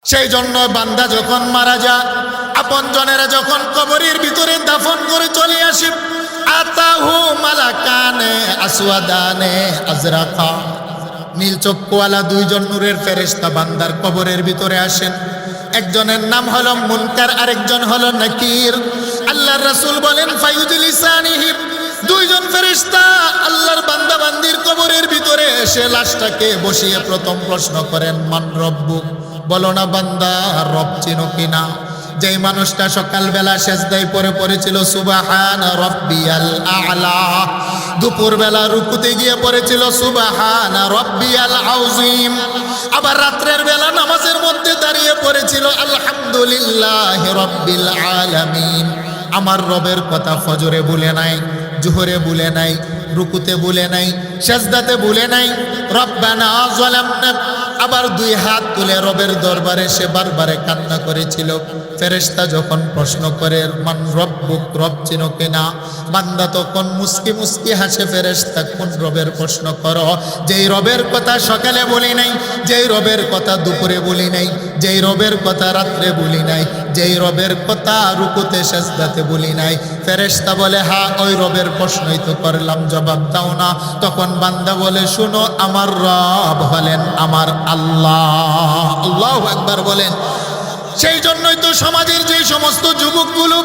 সেই জন্য বান্দা যখন মারা যায়, আপনজনেরা যখন কবরের ভিতরে দাফন করে চলে আসে, আতাহু মালাকানে আসওয়াদানে আজরাকা, নীল চক্ষুওয়ালা দুইজন নূরের ফেরেশতা বান্দার কবরের ভিতরে আসেন। একজনের নাম হলো মুনকার, আরেকজন হলো নাকির। আল্লাহর রাসূল বলেন ফায়ুজলিসানিহি, দুইজন ফেরেশতা আল্লাহর বান্দা বান্দির কবরের ভিতরে এসে লাশটাকে বসিয়ে প্রথম প্রশ্ন করেন, মান রব্বুক, বলো না বান্দা রব চিনো কিনা? যেই মানুষটা সকালবেলা সেজদায় পড়েছিল সুবহানা রাব্বিয়াল আ'লা, দুপুরবেলা রুকুতে গিয়ে পড়েছিল সুবহানা রাব্বিয়াল আযীম, আবার রাতের বেলা নামাজের মধ্যে দাঁড়িয়ে পড়েছিল আলহামদুলিল্লাহি রাব্বিল আলামিন। আমার রবের কথা ফজরে ভুলে নাই, জোহরে ভুলে নাই, রুকুতে ভুলে নাই, সেজদাতে ভুলে নাই। রব্বানা যালামনা, আবার দুই হাত তুলে রবের দরবারে সে বারবারে কান্না করেছিল। ফেরেশতা যখন প্রশ্ন করে মান রব্বুক, রব চিনো কিনা? বান্দা তখন মুস্কি মুস্কি হাসে, ফেরেশতা কোন রবের প্রশ্ন করো? যেই রবের কথা সকালে বলি নাই, যেই রবের কথা দুপুরে বলি নাই, যেই রবের কথা রাত্রে বলি নাই, যেই রবের কথা রুকুতে সেজদাতে বলি নাই। ফেরেশতা বলে হ্যাঁ, ওই রবের প্রশ্নই তো করলাম, জবাব দাও না। তখন বান্দা বলে শুনো, আমার রব হলেন আমার আল্লাহ। আল্লাহু আকবার বলেন। সেই জন্যই তো সমাজের যে সমস্ত যুবকগুলো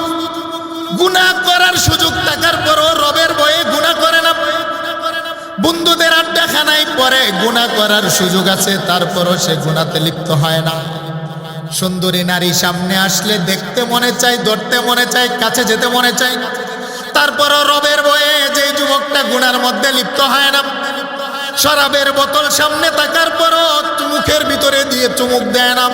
গুনাহ করার সুযোগ থাকার পরও রবের ভয়ে গুনাহ করে না, বন্ধুদের আড্ডাখানায় পরে গুনাহ করার সুযোগ আছে, তারপরও সে গুনাহতে লিপ্ত হয় না। সুন্দরী নারী সামনে আসলে দেখতে মনে চায়, ধরতে মনে চায়, কাছে যেতে মনে চায়, তারপরও রবের ভয়ে যে যুবকটা গুনার মধ্যে লিপ্ত হয় না। শরাবের বোতল সামনে থাকার পরও মুখের ভিতরে দিয়ে চুমুক দেয় না,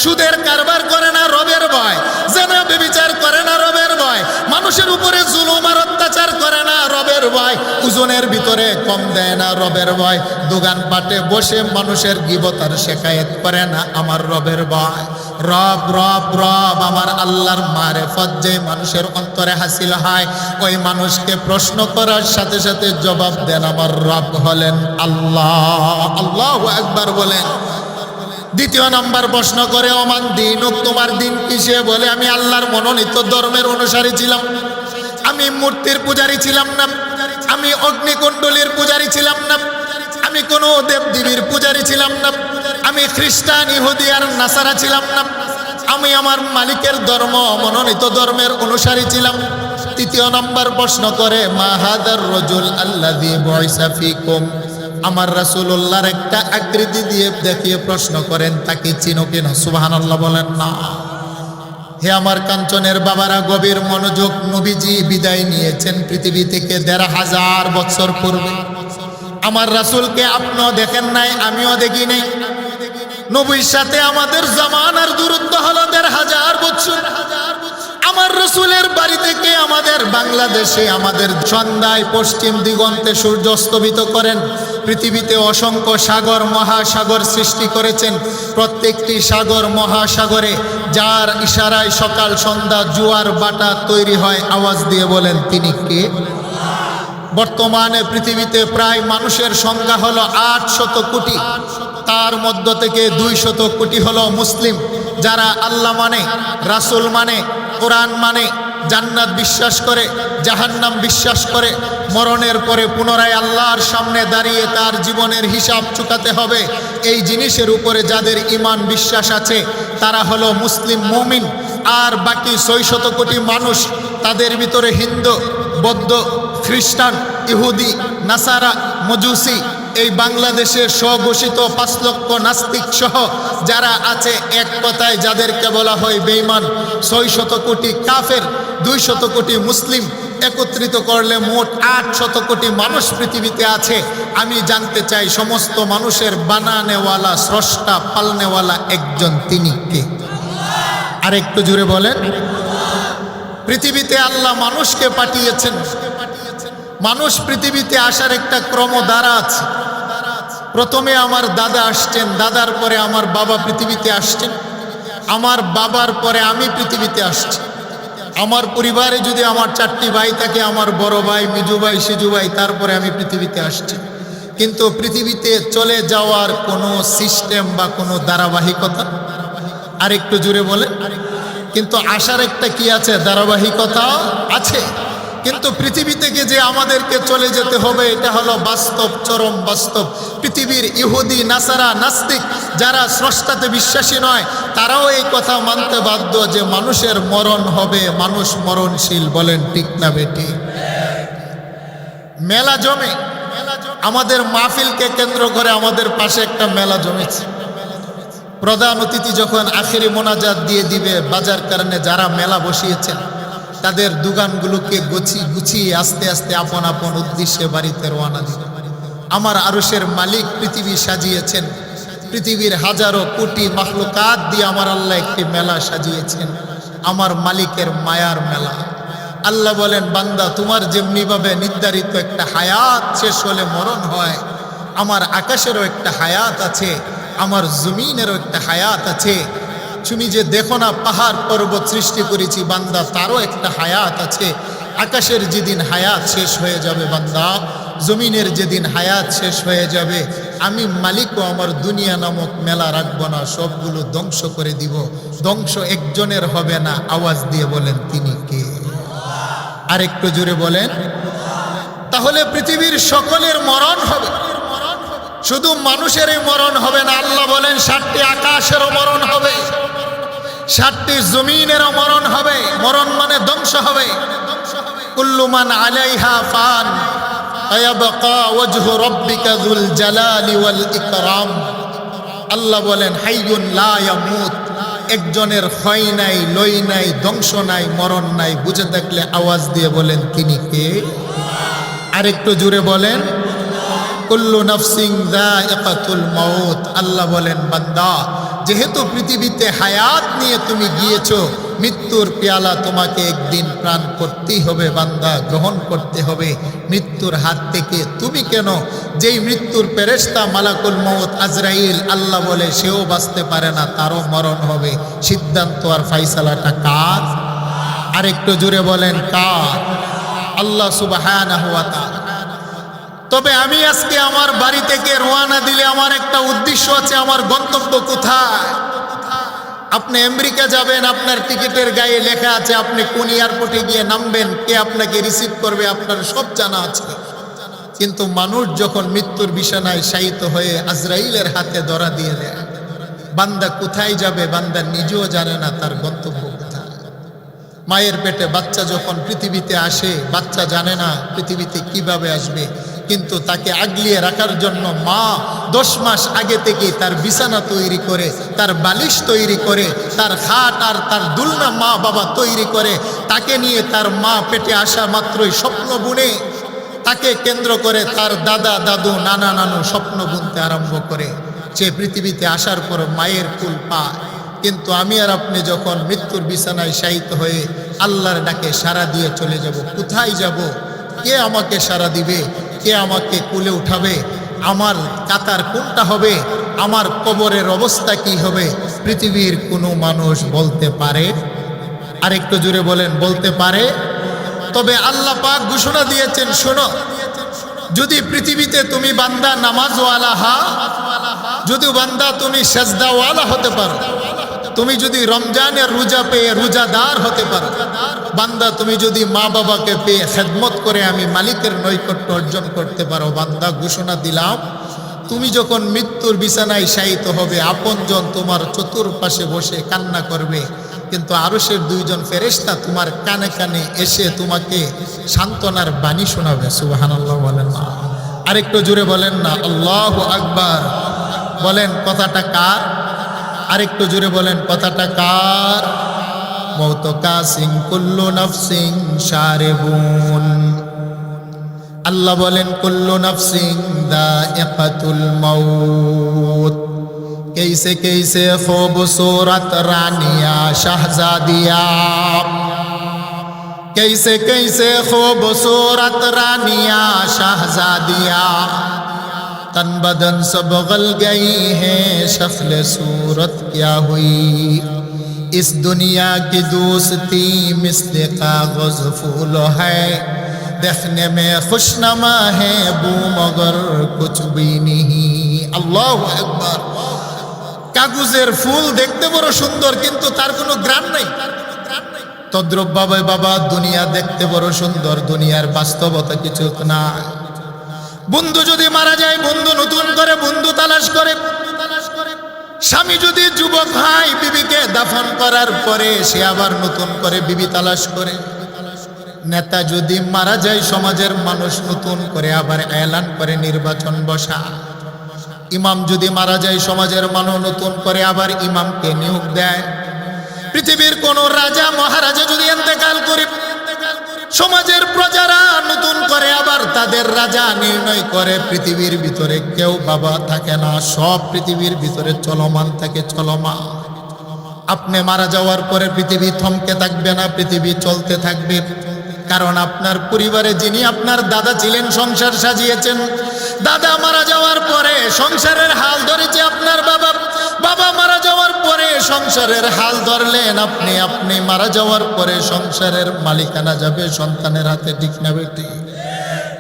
সুদের কারবার করে না রবের ভয়, জেনা ব্যভিচার করে না রবের ভয়, মানুষের উপরে জুলুম আর অত্যাচার করে না রবের ভয়, ওজনের ভিতরে কম দেয় না রবের ভয়, দোকান পাটে বসে মানুষের গীবত আর শেকায়েত করে না আমার রবের ভয়। রব রব রব আমার আল্লাহর মারেফত যে মানুষের অন্তরে হাসিল হয়, ওই মানুষকে প্রশ্ন করার সাথে সাথে জবাব দেন আমার রব হলেন আল্লাহ। আল্লাহু আকবার বলেন। দ্বিতীয় নাম্বার প্রশ্ন করে ওমান দীনুক, তোমার দিন কিসে? বলে আমি আল্লাহর মনোনীত ধর্মের অনুসারী ছিলাম, আমি মূর্তির পূজারী ছিলাম না, আমি অগ্নিকুণ্ডলীর পূজারী ছিলাম না, আমি কোনো দেবদেবীর পূজারী ছিলাম না, আমি খ্রিস্টান ইহুদি আর নাসারা ছিলাম না, আমি আমার মালিকের ধর্ম মনোনীত ধর্মের অনুসারী ছিলাম। তৃতীয় নাম্বার প্রশ্ন করে মা হাদার রাজুল আল্লাযী বুইসা ফীকুম, আমার রাসূলুল্লাহর একটা আকৃতি দিয়ে দেখিয়ে প্রশ্ন করেন তাকে চিনো কিনা? সুবহানাল্লাহ বলেন না। হে আমার কাঞ্চনের বাবারা, গভীর মনোযোগ। নবীজি বিদায় নিয়েছেন পৃথিবী থেকে ১৫০০ বছর পূর্বে। আমার রাসূলকে আপনিও দেখেন নাই, আমিও দেখি নাই। নবীর সাথে আমাদের জামানার দূরত্ব হলো ১৫০০ বছর। আমার রাসূলের বাড়ি থেকে আমাদের বাংলাদেশে আমাদের সন্ধ্যায় পশ্চিম দিগন্তে সূর্য অস্তমিত করেন। পৃথিবীতে অসংখ্য সাগর মহাসাগর সৃষ্টি করেছেন। প্রত্যেকটি সাগর মহাসাগরে যার ইশারায় সকাল সন্ধ্যা জোয়ার বাটা তৈরি হয়, আওয়াজ দিয়ে বলেন তিনি কে? বর্তমানে পৃথিবীতে প্রায় মানুষের সংখ্যা হলো ৮০০ কোটি। তার মধ্য থেকে ২০০ কোটি হলো মুসলিম, যারা আল্লাহ মানে, রাসূল মানে, কোরআন মানে, জান্নাত বিশ্বাস করে, জাহান্নাম বিশ্বাস করে, মরণের পরে পুনরায় আল্লাহর সামনে দাঁড়িয়ে তার জীবনের হিসাব চুকাতে হবে, এই জিনিসের উপরে যাদের ঈমান বিশ্বাস আছে তারা হলো মুসলিম মুমিন। আর বাকি ৬০০ কোটি মানুষ, তাদের ভিতরে হিন্দু, বৌদ্ধ, খ্রিস্টান, ইহুদি, নাসারা, মজুসি, এই বাংলাদেশে স্বঘোষিত ৫ লক্ষ নাস্তিক সহ যারা আছে, এক কথায় যাদেরকে বলা হয় বেঈমান। ৬০০ কোটি কাফের, ২০০ কোটি মুসলিম, একত্রিত করলে মোট ৮০০ কোটি মানুষ পৃথিবীতে আছে। আমি জানতে চাই সমস্ত মানুষের বানানেওয়ালা, স্রষ্টা, পালনেওয়ালা একজন, তিনি কে? আর একটু জুড়ে বলেন। পৃথিবীতে আল্লাহ মানুষকে পাঠিয়েছেন। মানুষ পৃথিবীতে আসার একটা ক্রমধারা আছে। প্রথমে আমার দাদা আসছেন, দাদার পরে আমার বাবা পৃথিবীতে আসছেন, আমার বাবার পরে আমি পৃথিবীতে আসছি। আমার পরিবারে যদি আমার 4টি ভাই থাকে, আমার বড় ভাই, মিজু ভাই, সিজু ভাই, তারপরে আমি পৃথিবীতে আসছি। কিন্তু পৃথিবীতে চলে যাওয়ার কোনো সিস্টেম বা কোনো ধারাবাহিকতা আর একটু জোরে বলে। কিন্তু আশার একটা কি আছে, ধারাবাহিকতা আছে। কিন্তু পৃথিবী থেকে যে আমাদেরকে চলে যেতে হবে এটা হলো বাস্তব, চরম বাস্তব। পৃথিবীর ইহুদি, নাসারা, নাস্তিক যারা স্রষ্টাতে বিশ্বাসী নয় তারাও এই কথা মানতে বাধ্য যে মানুষের মরণ হবে, মানুষ মরণশীল। বলেন ঠিক না বেটি? মেলা জমে, আমাদের মাহফিলকে কেন্দ্র করে আমাদের পাশে একটা মেলা জমেছে। প্রধান অতিথি যখন আখেরি মোনাজাত দিয়ে দিবে, বাজার কারণে যারা মেলা বসিয়েছেন তাদের দোকানগুলোকে গুছিয়ে আস্তে আস্তে আপন আপন উদ্দেশ্যে বাড়িতে রওনা দিবে। আমার আরশের মালিক পৃথিবী সাজিয়েছেন, পৃথিবীর হাজারো কোটি মাখলুকাত দিয়ে আমার আল্লাহ একটি মেলা সাজিয়েছেন, আমার মালিকের মায়ার মেলা। আল্লাহ বলেন, বান্দা তোমার যেমনিভাবে নির্ধারিত একটা হায়াত শেষ হলে মরণ হয়, আমার আকাশেরও একটা হায়াত আছে, আমার জমিনেরও একটা হায়াত আছে। তুমি যে দেখো না পাহাড় পর্বত সৃষ্টি করেছি বান্দা, তারও একটা হায়াত আছে। আকাশের যেদিন হায়াত শেষ হয়ে যাবে বান্দা, জমিনের যেদিন হায়াত শেষ হয়ে যাবে, আমি মালিকও আমার দুনিয়া নামক মেলা রাখবো না, সবগুলো ধ্বংস করে দিব। ধ্বংস একজনের হবে না। আওয়াজ দিয়ে বলেন তিনি কে? আর একটু জোরে বলেন। তাহলে পৃথিবীর সকলের মরণ হবে, শুধু মানুষেরই মরণ হবে না। আল্লাহ বলেন 7টি আকাশেরও মরণ হবে, 7টি জমিনেরও মরণ হবে। মরণ মানে ধ্বংস হবে। কুল্লু মান আলাইহা ফান ওয়ায়াবকা ওয়াজহু রাব্বিকা যুল জালালি ওয়াল ইকরাম। আল্লাহ বলেন হাইয়ুন লা ইয়ামুত, একজনের ক্ষয় নাই, লয় নাই, ধ্বংস নাই, মরণ নাই। বুঝে থাকলে আওয়াজ দিয়ে বলেন তিনি কে? আর একটু জোরে বলেন। কুল্লু নাফসিন যায়িকাতুল মাউত। আল্লাহ বলেন, বান্দা যেহেতু পৃথিবীতে হায়াত নিয়ে তুমি গিয়েছো, মৃত্যুর পেয়ালা তোমাকে একদিন পান করতেই হবে বান্দা, গ্রহণ করতে হবে। মৃত্যুর হাত থেকে তুমি কেন, যেই মৃত্যুর ফেরেশতা মালাকুল মউত আজরাইল, আল্লাহ বলে সেও বাঁচতে পারে না, তারও মরণ হবে। সিদ্ধান্ত আর ফাইসালাটা কার? আর একটু জোরে বলেন কার? আল্লাহ সুবহানাহু ওয়া তাআলা। তবে আমি আজকে আমার বাড়ি থেকে রওনা দিলে আমার একটা উদ্দেশ্য আছে, আমার গন্তব্য কোথায়। আপনি আমেরিকা যাবেন, আপনার টিকিটের গায়ে লেখা আছে আপনি কোন এয়ারপোর্টে গিয়ে নামবেন, কে আপনাকে রিসিভ করবে, আপনার সব জানা আছে। কিন্তু মানুষ যখন মৃত্যুর বিছানায় শায়িত হয়ে আজরাইলের হাতে ধরা দিয়ে দেয়, বান্দা কোথায় যাবে বান্দা নিজেও জানে না তার গন্তব্য কোথায়। মায়ের পেটে বাচ্চা যখন পৃথিবীতে আসে, বাচ্চা জানে না পৃথিবীতে কিভাবে আসবে, কিন্তু তাকে আগলিয়ে রাখার জন্য মা 10 মাস আগে থেকে তার বিছানা তৈরি করে, তার বালিশ তৈরি করে, তার খাট আর তার দুলনা মা বাবা তৈরি করে। তাকে নিয়ে তার মা পেটে আসা মাত্রই স্বপ্ন বুনে, তাকে কেন্দ্র করে তার দাদা দাদু নানা নানু স্বপ্ন বুনতে আরম্ভ করে। সে পৃথিবীতে আসার পর মায়ের কুল পায়। কিন্তু আমি আর আপনি যখন মৃত্যুর বিছানায় শায়িত হয়ে আল্লাহর ডাকে সাড়া দিয়ে চলে যাব, কোথায় যাব? কে আমাকে সাড়া দিবে? কে আমাকে কুলে উঠাবে? আমার কাতার কোনটা হবে? আমার কবরের অবস্থা কি হবে? পৃথিবীর কোনো মানুষ বলতে পারে? আর একটু জোরে বলেন, বলতে পারে? তবে আল্লাহ পাক ঘোষণা দিয়েছেন, শোনো, যদি পৃথিবীতে তুমি বান্দা নামাজওয়ালা যদি বান্দা তুমি সেজদাওয়ালা হতে পারো, তুমি যদি রমজানের রোজা পেয়ে রোজাদার হতে পারো, বান্দা তুমি যদি মা বাবাকে পেয়ে খেদমত করে আমি মালিকের নৈকট্য অর্জন করতে পারো, বান্দা ঘোষণা দিলাম, তুমি যখন মৃত্যুর বিছানায় শায়িত হবে, আপনজন তোমার চতুর্পাশে বসে কান্না করবে, কিন্তু আরশের 2 জন ফেরেশতা তোমার কানে কানে এসে তোমাকে সান্ত্বনার বাণী শোনাবে। সুবহানাল্লাহ বলেন না? আরেকটু জোরে বলেন না আল্লাহু আকবার। বলেন কথাটা কার? আরেকটু জোরে বলেন কথাটা কার? মৌত কাসিং কুল্লু নাফসিং শারিবুন। আল্লাহ বলেন কুল্লু নাফসিং যায়িকাতুল মাউত। कैसे कैसे खूबसूरत रानिया शहजादिया, कैसे कैसे खूबसूरत रानिया शहजादिया, तन बदन सब गल गई हैं, शक्ल सूरत क्या हुई, इस दुनिया की दोस्ती मिस्ल कागज फूल है, देखने में खुशनमा है बू मगर कुछ भी नहीं। अल्लाहु अकबर। কাগজের ফুল দেখতে বড় সুন্দর, কিন্তু তার কোনো গ্রাম নাই। তদ্রুপ ভাবে বাবা, দুনিয়া দেখতে বড় সুন্দর, দুনিয়ার বাস্তবতা কিছু না। বন্ধু যদি মারা যায়, বন্ধু নতুন করে বন্ধু তালাশ করে। স্বামী যদি যুবক হয়, বিবিকে দাফন করার পরে সে আবার নতুন করে বিবি তালাশ করে। নেতা যদি মারা যায়, সমাজের মানুষ নতুন করে আবার এলান করে নির্বাচন বসা। ইমাম যদি মারা যায়, সমাজের মানুষ নতুন করে আবার ইমামকে নিয়োগ দেয়। পৃথিবীর কোন রাজা মহারাজা যদি ইন্তেকাল করে, সমাজের প্রজারা নতুন করে আবার তাদের রাজা নির্ণয় করে। পৃথিবীর ভিতরে কেউ বাবা থাকে না, সব পৃথিবীর ভিতরে চলমান থাকে, চলমান। আপনি মারা যাওয়ার পরে পৃথিবী থমকে থাকবে না, পৃথিবী চলতে থাকবে। কারণ আপনার পরিবারে যিনি আপনার দাদা ছিলেন, সংসার সাজিয়েছেন, দাদা মারা যাওয়ার পরে সংসারের হাল ধরেছে আপনার বাবা। বাবা মারা যাওয়ার পরে সংসারের হাল ধরলেন আপনি। আপনি মারা যাওয়ার পরে সংসারের মালিকানা যাবে সন্তানের হাতে, ঠিক না বেটি?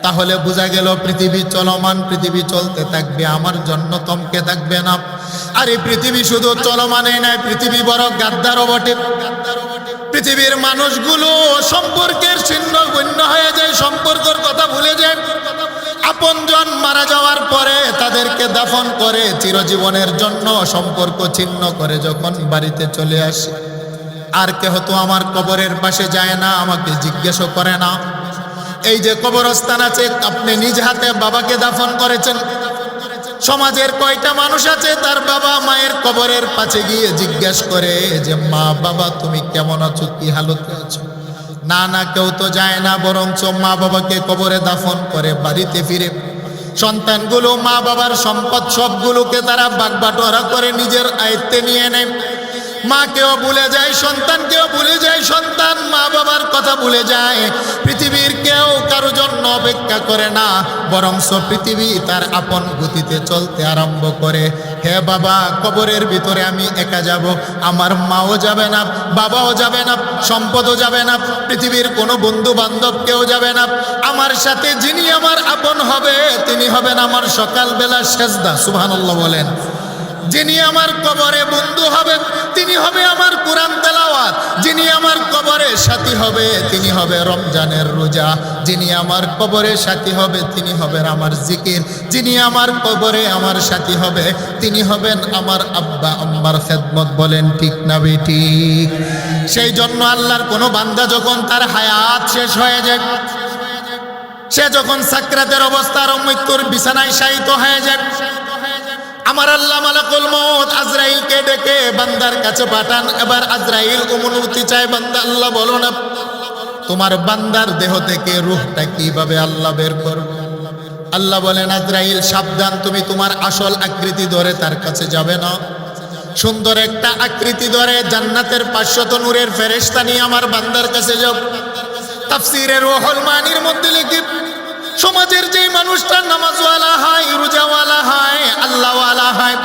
তাহলে বোঝা গেল পৃথিবী চলমান, পৃথিবী চলতে থাকবে, আমার জন্য থমকে থাকবে না। আর এই পৃথিবী শুধু চলমানই নয়, পৃথিবী বড় গাদ্দারও বটে। পৃথিবীর মানুষগুলো সম্পর্কের ছিন্ন ভিন্ন হয়ে যায়, সম্পর্কের কথা ভুলে যায়। আপনজন মারা যাওয়ার পরে তাদেরকে দাফন করে, চিরজীবনের জন্য সম্পর্ক ছিন্ন করে যখন বাড়িতে চলে আসে, আর কেহ তো আমার কবরের পাশে যায় না, আমাকে জিজ্ঞেসও করে না। এই যে কবরস্থান আছে, আপনি নিজ হাতে বাবাকে দাফন করেছেন। সমাজের কয়টা মানুষ আছে তার বাবা মায়ের কবরের পাশে গিয়ে জিজ্ঞেস করে যে মা বাবা তুমি কেমন আছো, কি হালতে আছো? না না, কেউ তো যায় না, বরঞ্চ মা বাবাকে কবরে দাফন করে বাড়িতে ফিরে সন্তানগুলো মা বাবার সম্পদ সবগুলোকে তারা বাগবাটোয়ারা করে নিজের আয়ত্তে নিয়ে নেয়। মাকেও ভুলে যায়, সন্তানকেও ভুলে যায়, সন্তান মা বাবার কথা ভুলে যায়। পৃথিবীর কেউ কারো জন্য অপেক্ষা করে না, বরঞ্চ পৃথিবী তার আপন গতিতে চলতে আরম্ভ করে। হে বাবা, কবরের ভিতরে আমি একা যাব, আমার মাও যাবে না, বাবাও যাবে না, সম্পদও যাবে না, পৃথিবীর কোনো বন্ধু বান্ধব কেউ যাবে না। আমার সাথে যিনি আমার আপন হবে তিনি হবেন আমার সকালবেলা সেজদা, সুবহানাল্লাহ বলেন। যিনি আমার কবরে বন্ধু হবে তিনি হবে আমার কোরআন তেলাওয়াত। যিনি আমার কবরে সাথী হবে তিনি হবে রমজানের রোজা। যিনি আমার কবরে সাথী হবে তিনি হবেন আমার জিকির। যিনি আমার কবরে আমার সাথী হবে তিনি হবেন আমার আব্বা আম্মার খেদমত। বলেন ঠিক না বেঠিক? সেই জন্য আল্লাহর কোনো বান্দা যখন তার হায়াত শেষ হয়ে যায়, সে যখন সাকরাতের অবস্থার মৃত্যুর বিছানায় শায়িত হয়ে যায়, আমার আল্লাহ মালাকুল মউত আজরাইলকে ডেকে বান্দার কাছে পাঠান। এবার আজরাইল অনুমতি চায়, বান্দা আল্লাহ বলো না তোমার বান্দার দেহ থেকে রূহটা কিভাবে আল্লাহ বের করবে? আল্লাহ বলেন আজরাইল সাবধান, তুমি তোমার আসল আকৃতি ধরে তার কাছে যাবে না। সুন্দর একটা আকৃতি ধরে জান্নাতের 500 নূরের ফেরেশতা নিয়ে আমার বান্দার কাছে যাও। তাফসীরে রূহুল মানির মধ্যে লিখি, সমাজের যে মানুষটা নামাজওয়ালা হয়, রোজাওয়ালা হয়, আল্লাহওয়ালা হয়,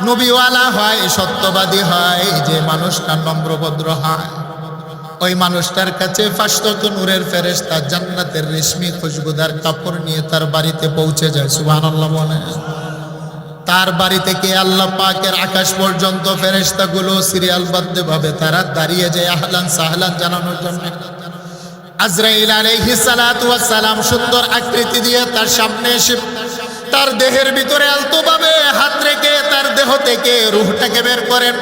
নবীওয়ালা হয়, সত্যবাদী হয়, যে মানুষটা নম্রভদ্র হয়, ওই মানুষটার কাছে 500 নূরের ফেরেশতা জান্নাতের রেশমি খুশবুদার কাপড় নিয়ে তার বাড়িতে পৌঁছে যায়। সুবহানাল্লাহ বলেন। তার বাড়ি থেকে আল্লাহ পাকের আকাশ পর্যন্ত ফেরেশতাগুলো সিরিয়ালবদ্ধভাবে তারা দাঁড়িয়ে যায় আহলান সাহলান জানানোর জন্য। আজরাইল আলাইহিস সালাতু ওয়াস সালাম সুন্দর আকৃতি দিয়ে তার সামনে এসে তার দেহের ভিতরে আলতোভাবে হাত রেখে তার দেহ থেকে রূহটাকে বের করেন।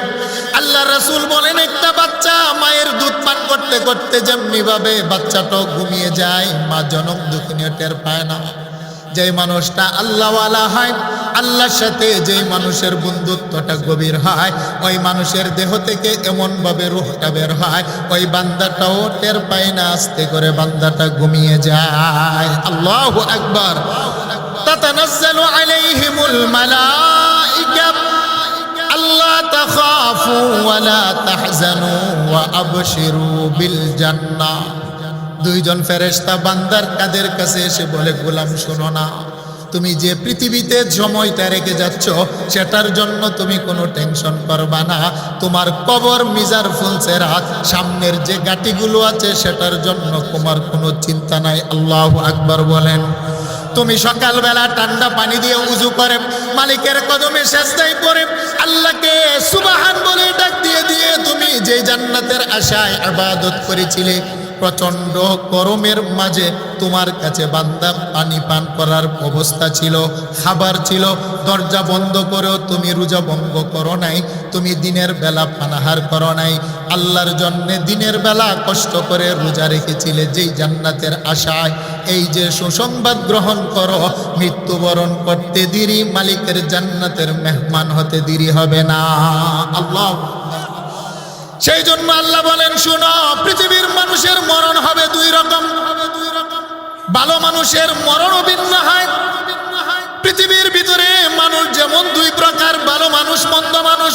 আল্লাহ রাসূল বলেন, একটা বাচ্চা মায়ের দুধ পান করতে করতে যেমনি ভাবে বাচ্চাটা ঘুমিয়ে যায়, মা জনম দুঃখিনী টের পায় না। যেই মানুষটা আল্লাহওয়ালা হয়, আল্লাহর সাথে যেই মানুষের বন্ধুত্বটা গভীর হয়, ওই মানুষের দেহ থেকে এমন ভাবে রূহটা বের হয়, ওই বান্দাটাও টের পায় না, আস্তে করে বান্দাটা ঘুমিয়ে যায়। আল্লাহু আকবার। তাতানাজ্জালু আলাইহিমুল মালাইকা আল্লা তাখাফু ওয়া লা তাহজানু ওয়া আবশিরু বিল জান্নাহ। দুইজন ফেরেশতা বান্দার কাদের কাছে এসে বলে, গোলাম শোনো না, তুমি যে পৃথিবীতে সময়টা রেখে যাচ্ছ সেটার জন্য তুমি কোনো টেনশন করবা না। তোমার কবর মিজার ফুলসের হাত সামনের যে গাটিগুলো আছে সেটার জন্য তোমার কোনো চিন্তা নাই। আল্লাহু আকবার বলেন। তুমি সকালবেলা ঠান্ডা পানি দিয়ে উজু করে মালিকের কদমে সেজদায় পড়ে আল্লাহকে সুবহান বলে ডাক দিয়ে দিয়ে তুমি যে জান্নাতের আশায় ইবাদত করেছিলে, প্রচন্ড গরমের মাঝে তোমার কাছে বান্দা পানি পান করার অবস্থা ছিল, খাবার ছিল, দরজা বন্ধ করেও তুমি রোজা ভঙ্গ করো নাই, তুমি দিনের বেলা পানাহার করো নাই, আল্লাহর জন্য দিনের বেলা কষ্ট করে রোজা রেখেছিলে যেই জান্নাতের আশায়। এই যে সুসংবাদ গ্রহণ করো, মৃত্যুবরণ করতে দেরি, মালিকের জান্নাতের মেহমান হতে দেরি হবে না। আল্লাহ, সেই জন্য আল্লাহ বলেন শুনো, পৃথিবীর মানুষের মরণ হবে দুই রকম। ভালো মানুষের মরণও ভিন্ন হয়। পৃথিবীর ভিতরে মানুষ যেমন দুই প্রকার, ভালো মানুষ, মন্দ মানুষ।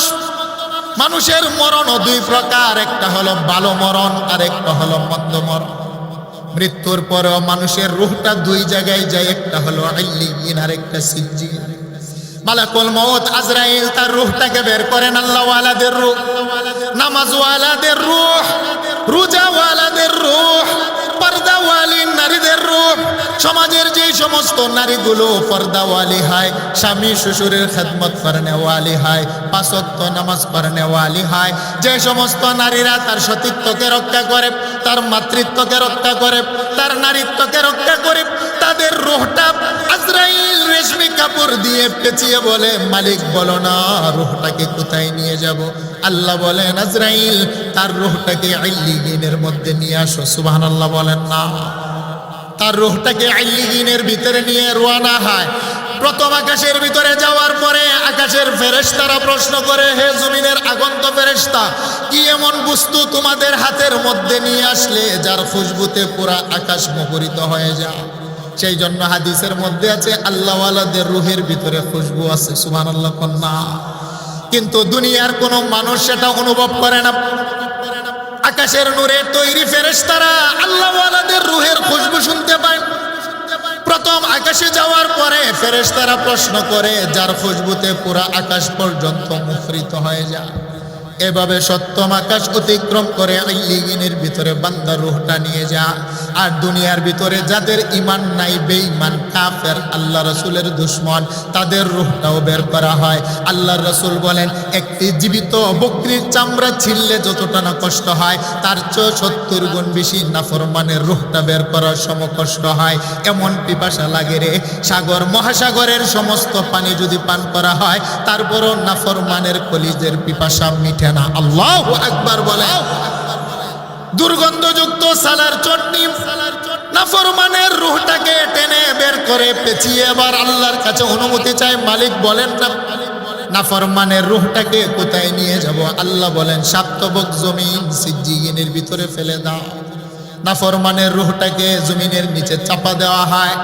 মানুষের মরণও দুই প্রকার, একটা হলো ভালো মরণ আর একটা হলো মন্দ মরণ। মৃত্যুর পরেও মানুষের রূহটা দুই জায়গায় যায়, একটা হলো ইল্লিয়িন আর একটা সিজ্জিন। মালাকুল মউত আজরাইল তার রূহটাকে বের করেন, আল্লাহওয়ালাদের রূহ, নামাজওয়ালাদের রূহ, রোজাওয়ালাদের রূহ, পর্দাওয়ালি নারীদের রূহ। সমাজের যে সমস্ত নারীগুলো পর্দাওয়ালি হয়, স্বামী শ্বশুরের খেদমত করনেওয়ালি হয়, পাঁচ ওয়াক্ত নামাজ পড়নেওয়ালি হয়, যে সমস্ত নারীরা তার সতীত্বকে রক্ষা করে, তার মাতৃত্বকে রক্ষা করে, তার নারীত্বকে রক্ষা করে, তাদের রূহটা আজরাইল রেশমি কাপড় দিয়ে পেঁচিয়ে বলে, মালিক বলো না রূহটাকে কোথায় নিয়ে যাব? আল্লাহ বলেন, আজরাইল তার রূহটাকে ইল্লিয়িনের মধ্যে নিয়ে আসো। সুবহানাল্লাহ বলেন না। তার রূহটাকে ইল্লিয়িনের ভিতরে নিয়ে রওনা হয়। প্রথম আকাশের ভিতরে যাওয়ার পরে আকাশের ফেরেশতারা প্রশ্ন করে, হে জমিনের আগন্ত ফেরেশতা, কি এমন বস্তু তোমাদের হাতের মধ্যে নিয়ে আসলে যার খুশবুতে পুরা আকাশ মুখরিত হয়ে যায়? সেই জন্য হাদিসের মধ্যে আছে আল্লাহওয়ালাদের রূহের ভিতরে খুশবু আছে। সুবহানাল্লাহ কন্যা। কিন্তু দুনিয়ার কোনো মানুষ সেটা অনুভব করে না। আকাশের নূরে তৈরি ফেরেশতারা আল্লাহওয়ালাদের রূহের খুশবু শুনতে পায়। প্রথম আকাশে যাওয়ার পরে ফেরেশতারা প্রশ্ন করে, যার খুশবুতে পুরা আকাশ পর্যন্ত মুখরিত হয়ে যায়। এভাবে সপ্তম আকাশ অতিক্রম করে ইল্লিয়িনের ভিতরে বান্দার রূহটা নিয়ে যায়। আর দুনিয়ার ভিতরে যাদের ঈমান নাই, বেঈমান, কাফের, আল্লাহ রাসূলের দুশমন, তাদের রূহটাও বের করা হয়। আল্লাহর রাসূল বলেন, একটি জীবিত বকরির চামড়া ছিললে যতটা না কষ্ট হয়, তার চেয়ে 70 গুণ বেশি নাফরমানের রূহটা বের করার সমকষ্ট হয়। এমন পিপাসা লাগে রে, সাগর মহাসাগরের সমস্ত পানি যদি পান করা হয়, তারপরও নাফরমানের কলিজের পিপাসা মিটে না। আল্লাহু আকবার বলে। দুর্গন্ধযুক্ত সালার চটনি নাফরমানের রূহটাকে টেনে বের করে পেঁচিয়ে এবার আল্লাহর কাছে অনুমতি চায়। মালিক বলেন না, নাফরমানের রূহটাকে কোথায় নিয়ে যাব? আল্লাহ বলেন, সাতবক জমিন সিজ্জিনের ভিতরে ফেলে দাও। নাফরমানের রূহটাকে জমিনের নিচে চাপা দেওয়া হয়।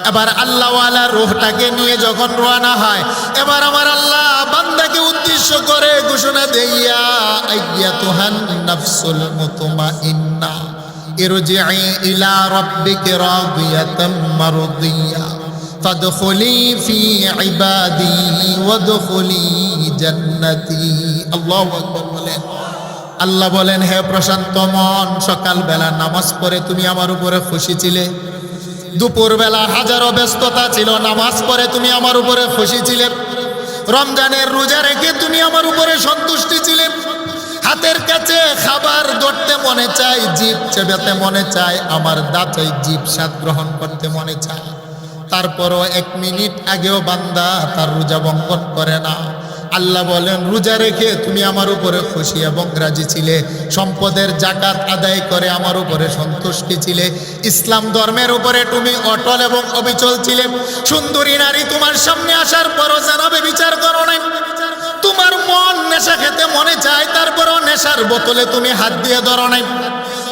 এবার আল্লাহওয়ালা রূহটাকে নিয়ে যখন রওনা হয়, এবার আমার আল্লাহ বান্দাকে উদ্দেশ্য করে ঘোষণা দেইয়া, আইয়াতুহান নাফসুল মুতমাইন্না ইরজিই ইলা রাব্বিকি রাদিয়াতাম মারদিয়া ফাদখুলি ফি ইবাদি ওয়াদখুলি জান্নাতি। আল্লাহু আকবার বলেন। আল্লাহ বলেন, হে প্রশান্ত মন, সকালবেলা নামাজ পড়ে তুমি আমার উপরে খুশি ছিলে। দুপুরবেলা হাজারো ব্যস্ততা ছিল, নামাজ পড়ে তুমি আমার উপরে খুশি ছিলে। রমজানের রোজা রেখে তুমি আমার উপরে সন্তুষ্টি ছিলে। হাতের কাছে খাবার ধরতে মনে চায়, জিভ চেবাতে মনে চায়, আমার দাঁতে জিভ স্বাদ গ্রহণ করতে মনে চায়। তারপরও 1 মিনিট আগেও বান্দা তার রোজা ভঙ্গন করে না। আল্লাহ বলেন, রোজা রেখে তুমি আমার উপরে খুশি এবং রাজি ছিলে। সম্পদের জাকাত আদায় করে আমার উপরে সন্তুষ্টি ছিলে। ইসলাম ধর্মের উপরে তুমি অটল এবং অবিচল ছিলে। সুন্দরী নারী তোমার সামনে আসার পরও জানাবে বিচার করো নাই। তোমার মন নেশা খেতে মনে চায়, তারপরও নেশার বোতলে তুমি হাত দিয়ে ধরো নাই।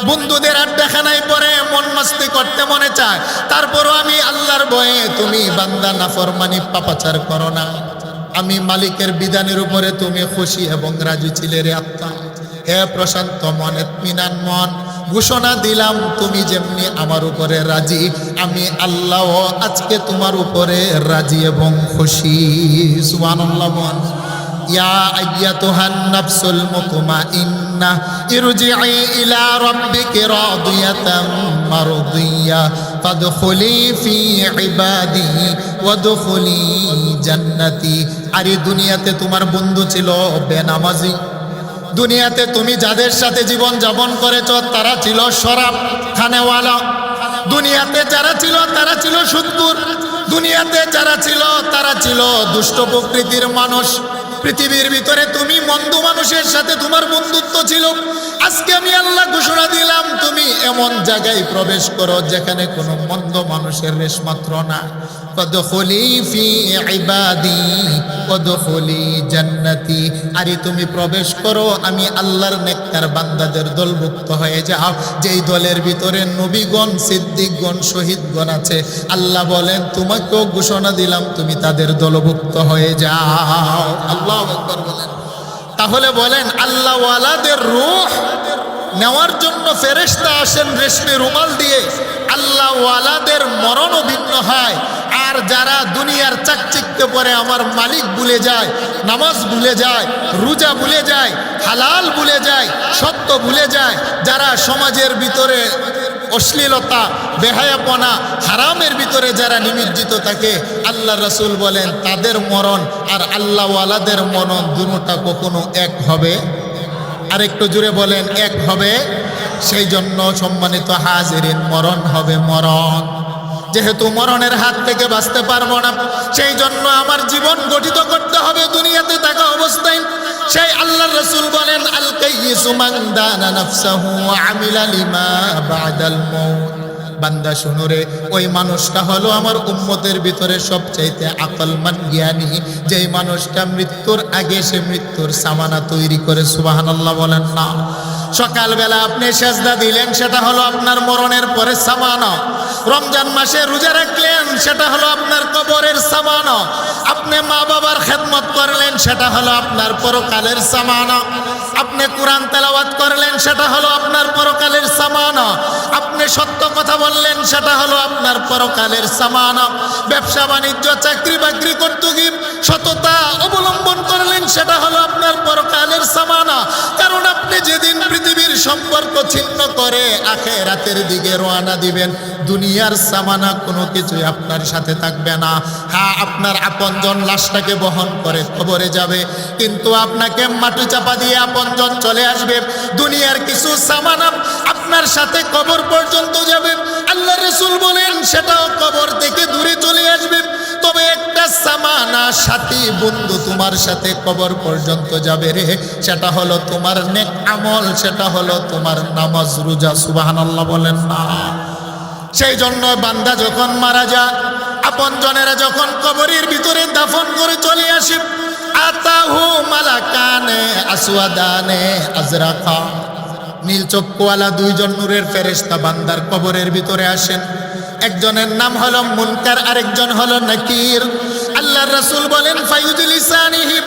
বন্ধুদের আড্ডাখানায় পরে মন মাস্তি করতে মনে চায়, তারপরও আমি আল্লাহর ভয়ে তুমি বান্দা নাফরমানি পাপাচার করো না। আমি মালিকের বিধানের উপরে তুমি খুশি এবং রাজি ছিলে রে আত্মা। হে প্রশান্ত মন, ইতমিনান মন, ঘোষণা দিলাম তুমি যেমনি আমার উপরে রাজি, আমি আল্লাহ আজকে তোমার উপরে রাজি এবং খুশি। সুবহানাল্লাহ বল। ইয়া আইয়াতুহান নাফসুল মুতমাইন্না ইরজিই ইলা রাব্বিকি রাদিয়াতাম মারদিয়া ফাদখুলি ফি ইবাদি ওয়াদখুলি জান্নাতি। আরে দুনিয়াতে তোমার বন্ধু ছিল বেনামাজি, দুনিয়াতে তুমি যাদের সাথে জীবন যাপন করেছ তারা ছিল শরাব খানেওয়ালা, দুনিয়াতে যারা ছিল তারা ছিল সুদখোর, দুনিয়াতে যারা ছিল তারা ছিল দুষ্ট প্রকৃতির মানুষ। পৃথিবীর ভিতরে তুমি মন্দ মানুষের সাথে তোমার বন্ধুত্ব ছিল। আজকে আমি আল্লাহ ঘোষণা দিলাম তুমি এমন জায়গায় প্রবেশ করো যেখানে কোনো মন্দ মানুষের লেশমাত্র না। ফাদখুলি ফি ইবাদি ওয়াদখুলি জান্নাতি। আরে তুমি প্রবেশ করো, আমি আল্লাহর নেককার বান্দাদের দলভুক্ত হয়ে যাও, যেই দলের ভিতরে নবীগণ, সিদ্দিকগণ, শহীদগণ আছে। আল্লাহ বলেন তোমাকেও ঘোষণা দিলাম তুমি তাদের দলভুক্ত হয়ে যাও। আল্লাহু আকবার বলেন। তাহলে বলেন আল্লাহ ওয়ালাদের রূহ নেওয়ার জন্য ফেরেশতা আসেন রেশমি রুমাল দিয়ে। আল্লাহ ওয়ালাদের মরণও ভিন্ন হয়। আর যারা দুনিয়ার চাকচিক্যে পরে আমার মালিক ভুলে যায়, নামাজ ভুলে যায়, রোজা ভুলে যায়, হালাল ভুলে যায়, সত্য ভুলে যায়, যারা সমাজের ভিতরে অশ্লীলতা, বেহায়াপনা, হারামের ভিতরে যারা নিমজ্জিত থাকে, আল্লাহ রাসূল বলেন তাদের মরণ আর আল্লাহ ওয়ালাদের মরণ দুটোটা কখনো এক হবে? আর একটু জুড়ে বলেন এক হবে? সেই জন্য সম্মানিত হাজিরিন, মরণ হবে মরণ। যেহেতু মরণের হাত থেকে বাঁচতে পারবো না, সেই জন্য আমার জীবন গঠিত করতে হবে দুনিয়াতে থাকা অবস্থায়। সেই আল্লাহর রাসূল বলেন আল কাইয়িসু মান দানা নাফসাহু ওয়া আমিলা লিমা বাদাল মাউত। বান্দা শুনো রে, ওই মানুষটা হলো আমার উম্মতের ভিতরে সবচাইতে আকলমান জ্ঞানী, যেই মানুষটা মৃত্যুর আগে সে মৃত্যুর সামানা তৈরি করে। সুবহানাল্লাহ বলেন না? সকালবেলা আপনি সেজদা দিলেন, সেটা হলো আপনার মরণের পরে সামানা। রমজান মাসে রোজা রাখলেন, সেটা হলো আপনার কবরের সামানা। আপনি মা বাবার খেদমত করলেন, সেটা হলো আপনার পরকালের সামানা। আপনি কোরআন তেলাওয়াত করলেন, সেটা হলো আপনার পরকালের সামানা। আপনি সত্য কথা বললেন, সেটা হলো আপনার পরকালের সামানা। ব্যবসা বাণিজ্য, চাকরি বাকরি করতে গিয়ে সততা অবলম্বন করলেন, সেটা হলো আপনার পরকালের সামানা। কারণ আপনি যেদিন পৃথিবীর সম্পর্ক ছিন্ন করে আখিরাতের দিকে রওনা দিবেন, দুনিয়ার সামানা কোনো কিছুই আপনার সাথে থাকবে না। হ্যাঁ, আপনার আপনজন লাশটাকে বহন করে কবরে যাবে, কিন্তু আপনাকে মাটি চাপা দিয়ে আপনজন চলে আসবে। দুনিয়ার কিছু সামানা আপনার সাথে কবর পর্যন্ত যাবে। আল্লাহ রাসূল বলেন সেটাও কবর থেকে দূরে চলে আসবে। তবে একটা সামানা, সাথী বন্ধু তোমার সাথে কবর পর্যন্ত যাবে রে, সেটা হলো তোমার নেক আমল, সেটা হলো তোমার নামাজ রোজা। সুবহানাল্লাহ বলেন না? সেই জন্য বান্দা যখন মারা যায়, আপনজনেরা যখন কবরের ভিতরে দাফন করে চলে আসে, আতাহু মালাকানে আসওয়াদানে আজরাকা। নীল চক্ষুওয়ালা দুইজন নূরের ফেরেশতা বান্দার কবরের ভিতরে আসেন। একজনের নাম হলো মুনকার, আরেকজন হলো নাকির। আল্লাহর রাসূল বলেন ফায়ুজলিসানিহি,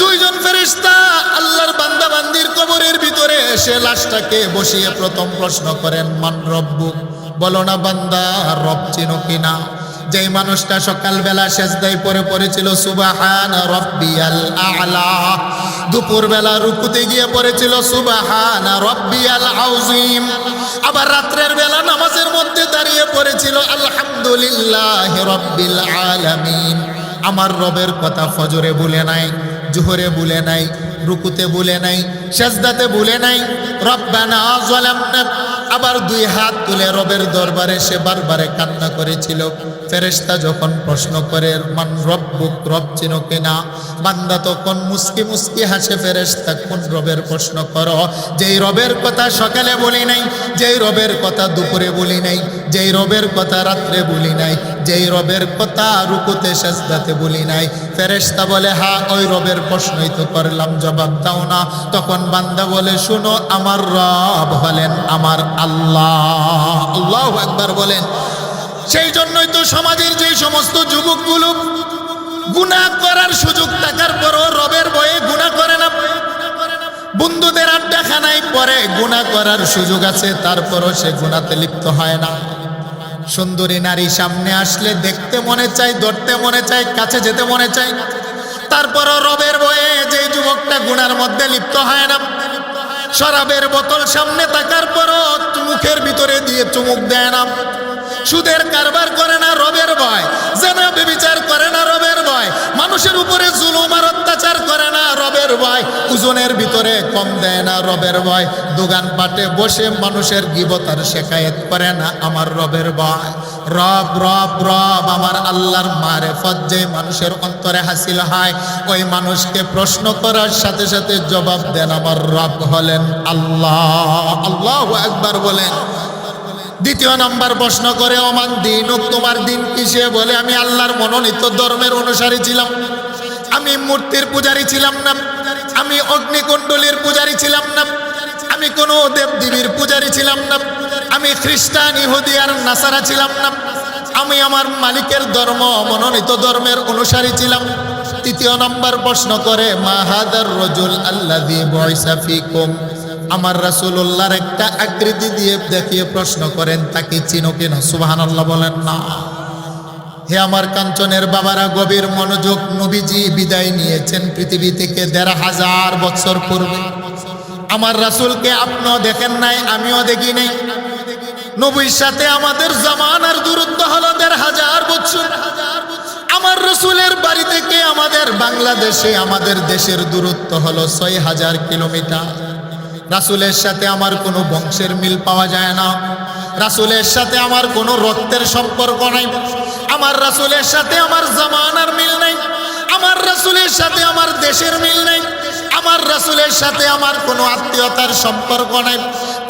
দুইজন ফেরেশতা আল্লাহর বান্দা বান্দির কবরের ভিতরে এসে লাশটাকে বসিয়ে প্রথম প্রশ্ন করেন মান রব্বুক, বলো না বান্দা রব চিনো কিনা? যেই মানুষটা সকালবেলা সেজদায় পড়েছিল সুবহান রাব্বিয়াল আ'লা, দুপুরবেলা রুকুতে গিয়ে পড়েছিল সুবহান রাব্বিয়াল আযীম, আবার রাত্রের বেলা নামাজের মধ্যে দাঁড়িয়ে পড়েছিল আলহামদুলিল্লাহি রাব্বিল আলামিন। আমার রবের কথা ফজরে ভুলে নাই, জোহরে ভুলে নাই, রুকুতে ভুলে নাই, সেজদাতে ভুলে নাই। রব্বানা যালামনা, আবার দুই হাত তুলে রবের দরবারে সে বারবারে কান্না করেছিল। ফেরেশতা যখন প্রশ্ন করে মান রব্বুক, রব চিনো কিনা? বান্দা তখন মুস্কি মুস্কি হাসে। ফেরেশতা কোন রবের প্রশ্ন করো? যেই রবের কথা সকালে বলি নাই, যেই রবের কথা দুপুরে বলি নাই, যেই রবের কথা রাত্রে বলি নাই, যেই রবের কথা রুকুতে সেজদাতে বলি নাই। ফেরেশতা বলে হ্যাঁ, ওই রবের প্রশ্নই তো করলাম, জবাব দাও না। তখন বান্দা বলে শুনো, আমার রব হলেন আমার আল্লাহ। আল্লাহু আকবার বলেন। সেই জন্যই তো সমাজের যেই সমস্ত যুবকগুলো গুনাহ করার সুযোগ থাকার পরও রবের ভয়ে গুনাহ করে না। বন্ধুদের আড্ডাখানায় পরে গুনাহ করার সুযোগ আছে, তারপরও সে গুনাহতে লিপ্ত হয় না। সুন্দরী নারী সামনে আসলে দেখতে মনে চায়, ধরতে মনে চায়, কাছে যেতে মনে চায়, তারপরও রবের ভয়ে যেই যুবকটা গুনার মধ্যে লিপ্ত হয় না। শরাবের বোতল সামনে থাকার পরও মুখের ভিতরে দিয়ে চুমুক দেয় না। সুদের কারবার করে না রবের ভয়, জেনা ব্যভিচার করে না রবের ভয়, মানুষের উপরে জুলুম আর অত্যাচার করে না রবের ভয়, ওজনের ভিতরে কম দেয় না রবের ভয়, দোকানপাটে বসে মানুষের গীবত আর শেকায়েত করে না আমার রবের ভয়। রব রব রব আমার আল্লাহর মারেফত যে মানুষের অন্তরে হাসিল হয়, ওই মানুষকে প্রশ্ন করার সাথে সাথে জবাব দেন আমার রব হলেন আল্লাহ। আল্লাহু আকবার বলেন। দ্বিতীয় নাম্বার প্রশ্ন করে, ওমান দীনুক, তোমার দিন কিসে? বলে আমি আল্লাহর মনোনীত ধর্মের অনুসারী ছিলাম, আমি মূর্তির পূজারী ছিলাম না, আমি অগ্নিকুণ্ডলীর পূজারী ছিলাম না, আমি কোনো দেবদেবীর পূজারী ছিলাম না, আমি খ্রিস্টান ইহুদি আর নাসারা ছিলাম না, আমি আমার মালিকের ধর্ম মনোনীত ধর্মের অনুসারী ছিলাম। তৃতীয় নম্বর প্রশ্ন করে, মা হাদার রাজুল আল্লাযী বুইসা ফীকুম, আমার রাসূলুল্লাহর একটা আকৃতি দিয়ে দেখিয়ে প্রশ্ন করেন, তাকে চিনো কিনা? সুবহানাল্লাহ বলেন না। হে আমার কাঞ্চনের বাবারা, গভীর মনোযোগ। নবীজি বিদায় নিয়েছেন পৃথিবী থেকে ১৫০০ বছর পূর্বে। আমার রাসূলকে আপনিও দেখেন নাই, আমিও দেখি নাই। নবীর সাথে আমাদের জামানার দূরত্ব হলো ১৫০০ বছর। আমার রাসূলের বাড়ি থেকে আমাদের বাংলাদেশে আমাদের দেশের দূরত্ব হলো ৬০০০ কিলোমিটার। রাসূলের সাথে আমার কোনো বংশের মিল পাওয়া যায় না, রাসূলের সাথে আমার কোনো রক্তের সম্পর্ক নাই, আমার রাসূলের সাথে আমার জামানার মিল নাই, আমার রাসূলের সাথে আমার দেশের মিল নাই, আমার রাসূলের সাথে আমার কোনো আত্মীয়তার সম্পর্ক নাই।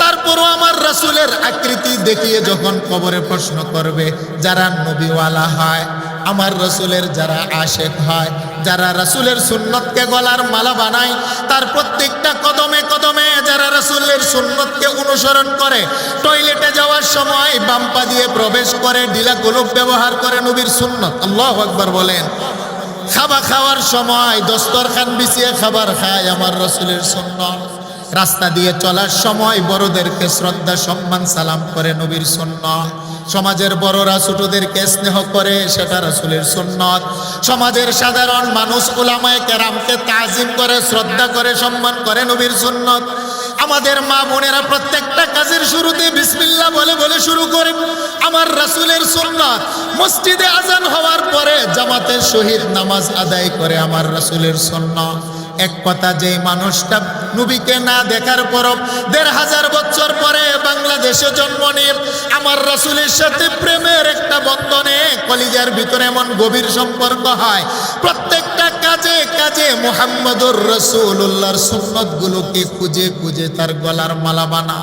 তারপরও আমার রাসূলের আকৃতি দেখিয়ে যখন কবরে প্রশ্ন করবে, যারা নবীওয়ালা হয়, আমার রাসূলের যারা আশেক হয়, যারা রাসূলের সুন্নতকে গলার মালা বানায়, তার প্রত্যেকটা কদমে কদমে যারা রাসূলের সুন্নতকে অনুসরণ করে, টয়লেটে যাওয়ার সময় বাম পা দিয়ে প্রবেশ করে, ঢিলা গোলক ব্যবহার করে নবীর সুন্নত। আল্লাহু আকবার বলেন। খাবার খাওয়ার সময় দস্তরখান বিছিয়ে খাবার খায়, আমার রাসূলের সুন্নত। রাস্তা দিয়ে চলার সময় বড়দেরকে শ্রদ্ধা সম্মান সালাম করে, নবীর সুন্নত। সমাজের বড়রা ছোটদেরকে স্নেহ করে, সেটা রাসূলের সুন্নত। সমাজের সাধারণ মানুষ উলামায়ে কেরামকে তাজিম করে, শ্রদ্ধা করে, সম্মান করে, নবীর সুন্নত। আমাদের মা বোনেরা প্রত্যেকটা কাজের শুরুতে বিসমিল্লাহ বলে বলে শুরু করে, আমার রাসূলের সুন্নত। মসজিদে আজান হওয়ার পরে জামাতের সহিত নামাজ আদায় করে, আমার রাসূলের সুন্নত। এক কথা, যে মানুষটা নবীকে না দেখার পর ১৫০০ বছর পরে বাংলাদেশে জন্ম নিয়ে আমার রাসূলের সাথে প্রেমের একটা বন্ধনে কলিজার ভিতরে এমন গভীর সম্পর্ক হয়, প্রত্যেকটা কাজে কাজে মুহাম্মদুর রাসূলুল্লাহর সুন্নতগুলোকে খুঁজে খুঁজে তার গলার মালা বানা,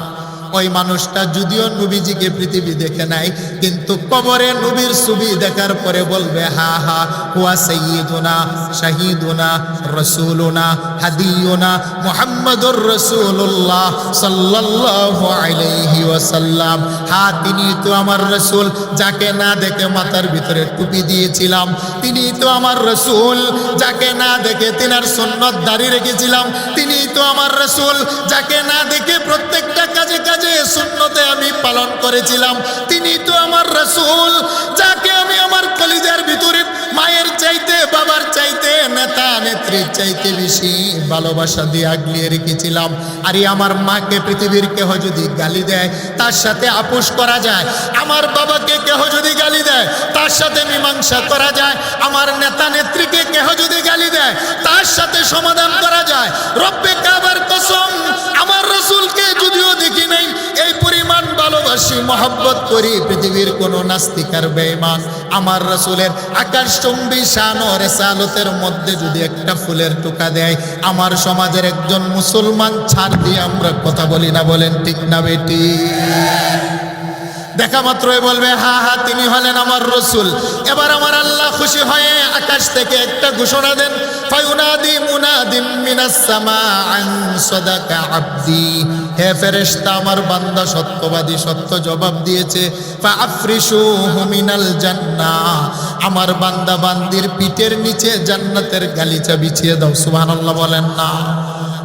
ওই মানুষটা যদিও নবীজিকে পৃথিবী দেখে নাই, কিন্তু কবরে নবীর ছবি দেখার পরে বলবে, হা হা হুয়া সাইয়্যিদুনা শাহীদুনা রাসূলুনা হাদিয়ুনা মুহাম্মাদুর রাসূলুল্লাহ সাল্লাল্লাহু আলাইহি ওয়াসাল্লাম। হ্যাঁ, তিনি তো আমার রাসূল, যাকে না দেখে মাথার ভিতরে টুপি দিয়েছিলাম। তিনি তো আমার রাসূল, যাকে না দেখে তিনার সুন্নত দাড়ি রেখেছিলাম। তিনি তো আমার রাসূল, যাকে না দেখে প্রত্যেকটা কাজে কাজে সুন্নতে আমি পালন করেছিলাম। তিনি তো আমার রাসূল, যাকে আমি আমার কলিজার ভিতরে মায়ের চাইতে, বাবার চাইতে, নেতা নেত্রীর চাইতে বেশি ভালোবাসা দিয়ে আগলিয়ে রেখেছিলাম। আর আমার মাকে পৃথিবীর কেহ যদি গালি দেয়, তার সাথে আপোষ করা যায়। আমার বাবাকে কেহ যদি গালি দেয়, তার সাথে মীমাংসা করা যায়। আমার নেতা নেত্রীকে কেহ যদি গালি দেয়, তার সাথে সমাধান করা যায়। রব্বে কাবার কসম, আমার রাসূলকে যদিও দেখি নাই, এই পরিমাণ ভালোবাসি, মহব্বত করি, পৃথিবীর কোন নাস্তিক আর বেঈমান আমার রাসূলের আকাশচুম্বী শান ও রিসালতের মধ্যে যদি একটা ফুলের টোকা দেয়, আমার সমাজের একজন মুসলমান ছাড় দিয়ে আমরা কথা বলি না। বলেন ঠিক না বেটি? দেখা মাত্রই বলবে, হা হা তিনি হলেন আমার রাসূল। এবার আমার আল্লাহ খুশি হয়ে আকাশ থেকে একটা ঘোষণা দেন, ফায়ুনাদি মুনাদিম মিনাস সামা আন সাদাকা আবদি। হে ফেরেশতা, আমার বান্দা সত্যবাদী, সত্য জবাব দিয়েছে। ফাআফরিশুহু মিনাল জান্নাহ, আমার বান্দা বান্দির পিঠের নিচে জান্নাতের গালিচা বিছিয়ে দাও। সুবহানাল্লাহ বলেন না।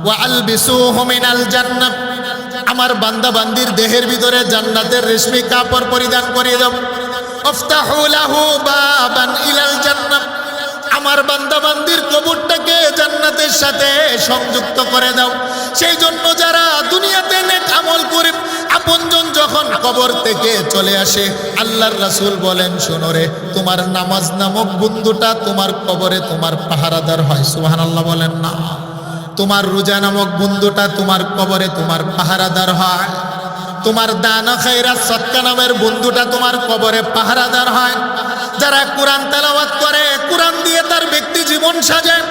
ওয়া আলবিসুহু মিনাল জান্নাহ, আমার বান্দা বান্দির দেহের ভিতরে জান্নাতের রেশমি কাপড় পরিধান করিয়ে দাও। আফতাহু লাহু বাবান ইলাল জান্নাহ, আমার বান্দা বান্দির কবরটাকে জান্নাতের সাথে সংযুক্ত করে দাও। সেই জন্য যারা দুনিয়াতে নেক আমল করে আপনজন যখন কবর থেকে চলে আসে। আল্লাহর রাসূল বলেন, শোনো রে, তোমার নামাজ নামক বন্ধুটা তোমার কবরে তোমার পাহারাদার হয়। সুবহানাল্লাহ বলেন না? তোমার রোজা নামক বন্ধুটা তোমার কবরে তোমার পাহারাদার হয়। তোমার দান খায়রাত সদকা নামের বন্ধুটা তোমার কবরে পাহারাদার হয়। যারা কোরআন তেলাওয়াত করে, কোরআন দিয়ে তার ব্যক্তি জীবন সাজায়,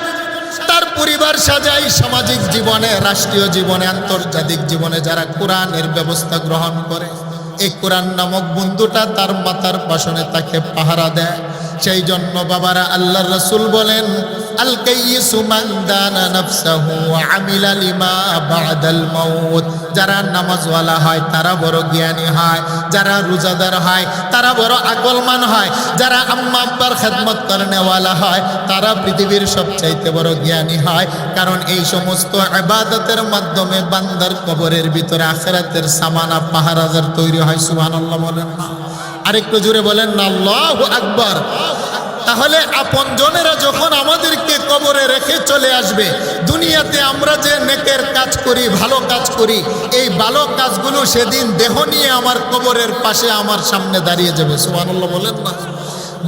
তার পরিবার সাজায়, সামাজিক জীবনে, রাষ্ট্রীয় জীবনে, আন্তর্জাতিক জীবনে যারা কোরআনের ব্যবস্থা গ্রহণ করে, এই কোরআন নামক বন্ধুটা তার মাথার পাশনে তাকে পাহারা দেয়। সেই জন্য বাবারা, আল্লাহর রাসূল বলেন, আল কাইয়িসু মান দানা নাফসাহু ওয়া আমিলা লিমা বাদাল মাউত। যারা নামাজওয়ালা হয় তারা বড় জ্ঞানী হয়, যারা রোজাদার হয় তারা বড় আকলমান হয়, যারা আম্মা আব্বার খেদমত করেনেওয়ালা হয় তারা পৃথিবীর সবচাইতে বড় জ্ঞানী হয়। কারণ এই সমস্ত ইবাদতের মাধ্যমে বান্দার কবরের ভিতরে আখিরাতের সামানা পাহারাদার তৈরি হয়। সুবহানাল্লাহ বলেন না? আরেকটু জোরে বলেন না? আল্লাহু আকবার। তাহলে আপনজনেরা যখন আমাদেরকে কবরে রেখে চলে আসবে, দুনিয়াতে আমরা যে নেকের কাজ করি, ভালো কাজ করি, এই ভালো কাজগুলো সেদিন দেহ নিয়ে আমার কবরের পাশে আমার সামনে দাঁড়িয়ে যাবে। সুবহানাল্লাহ বলেন না?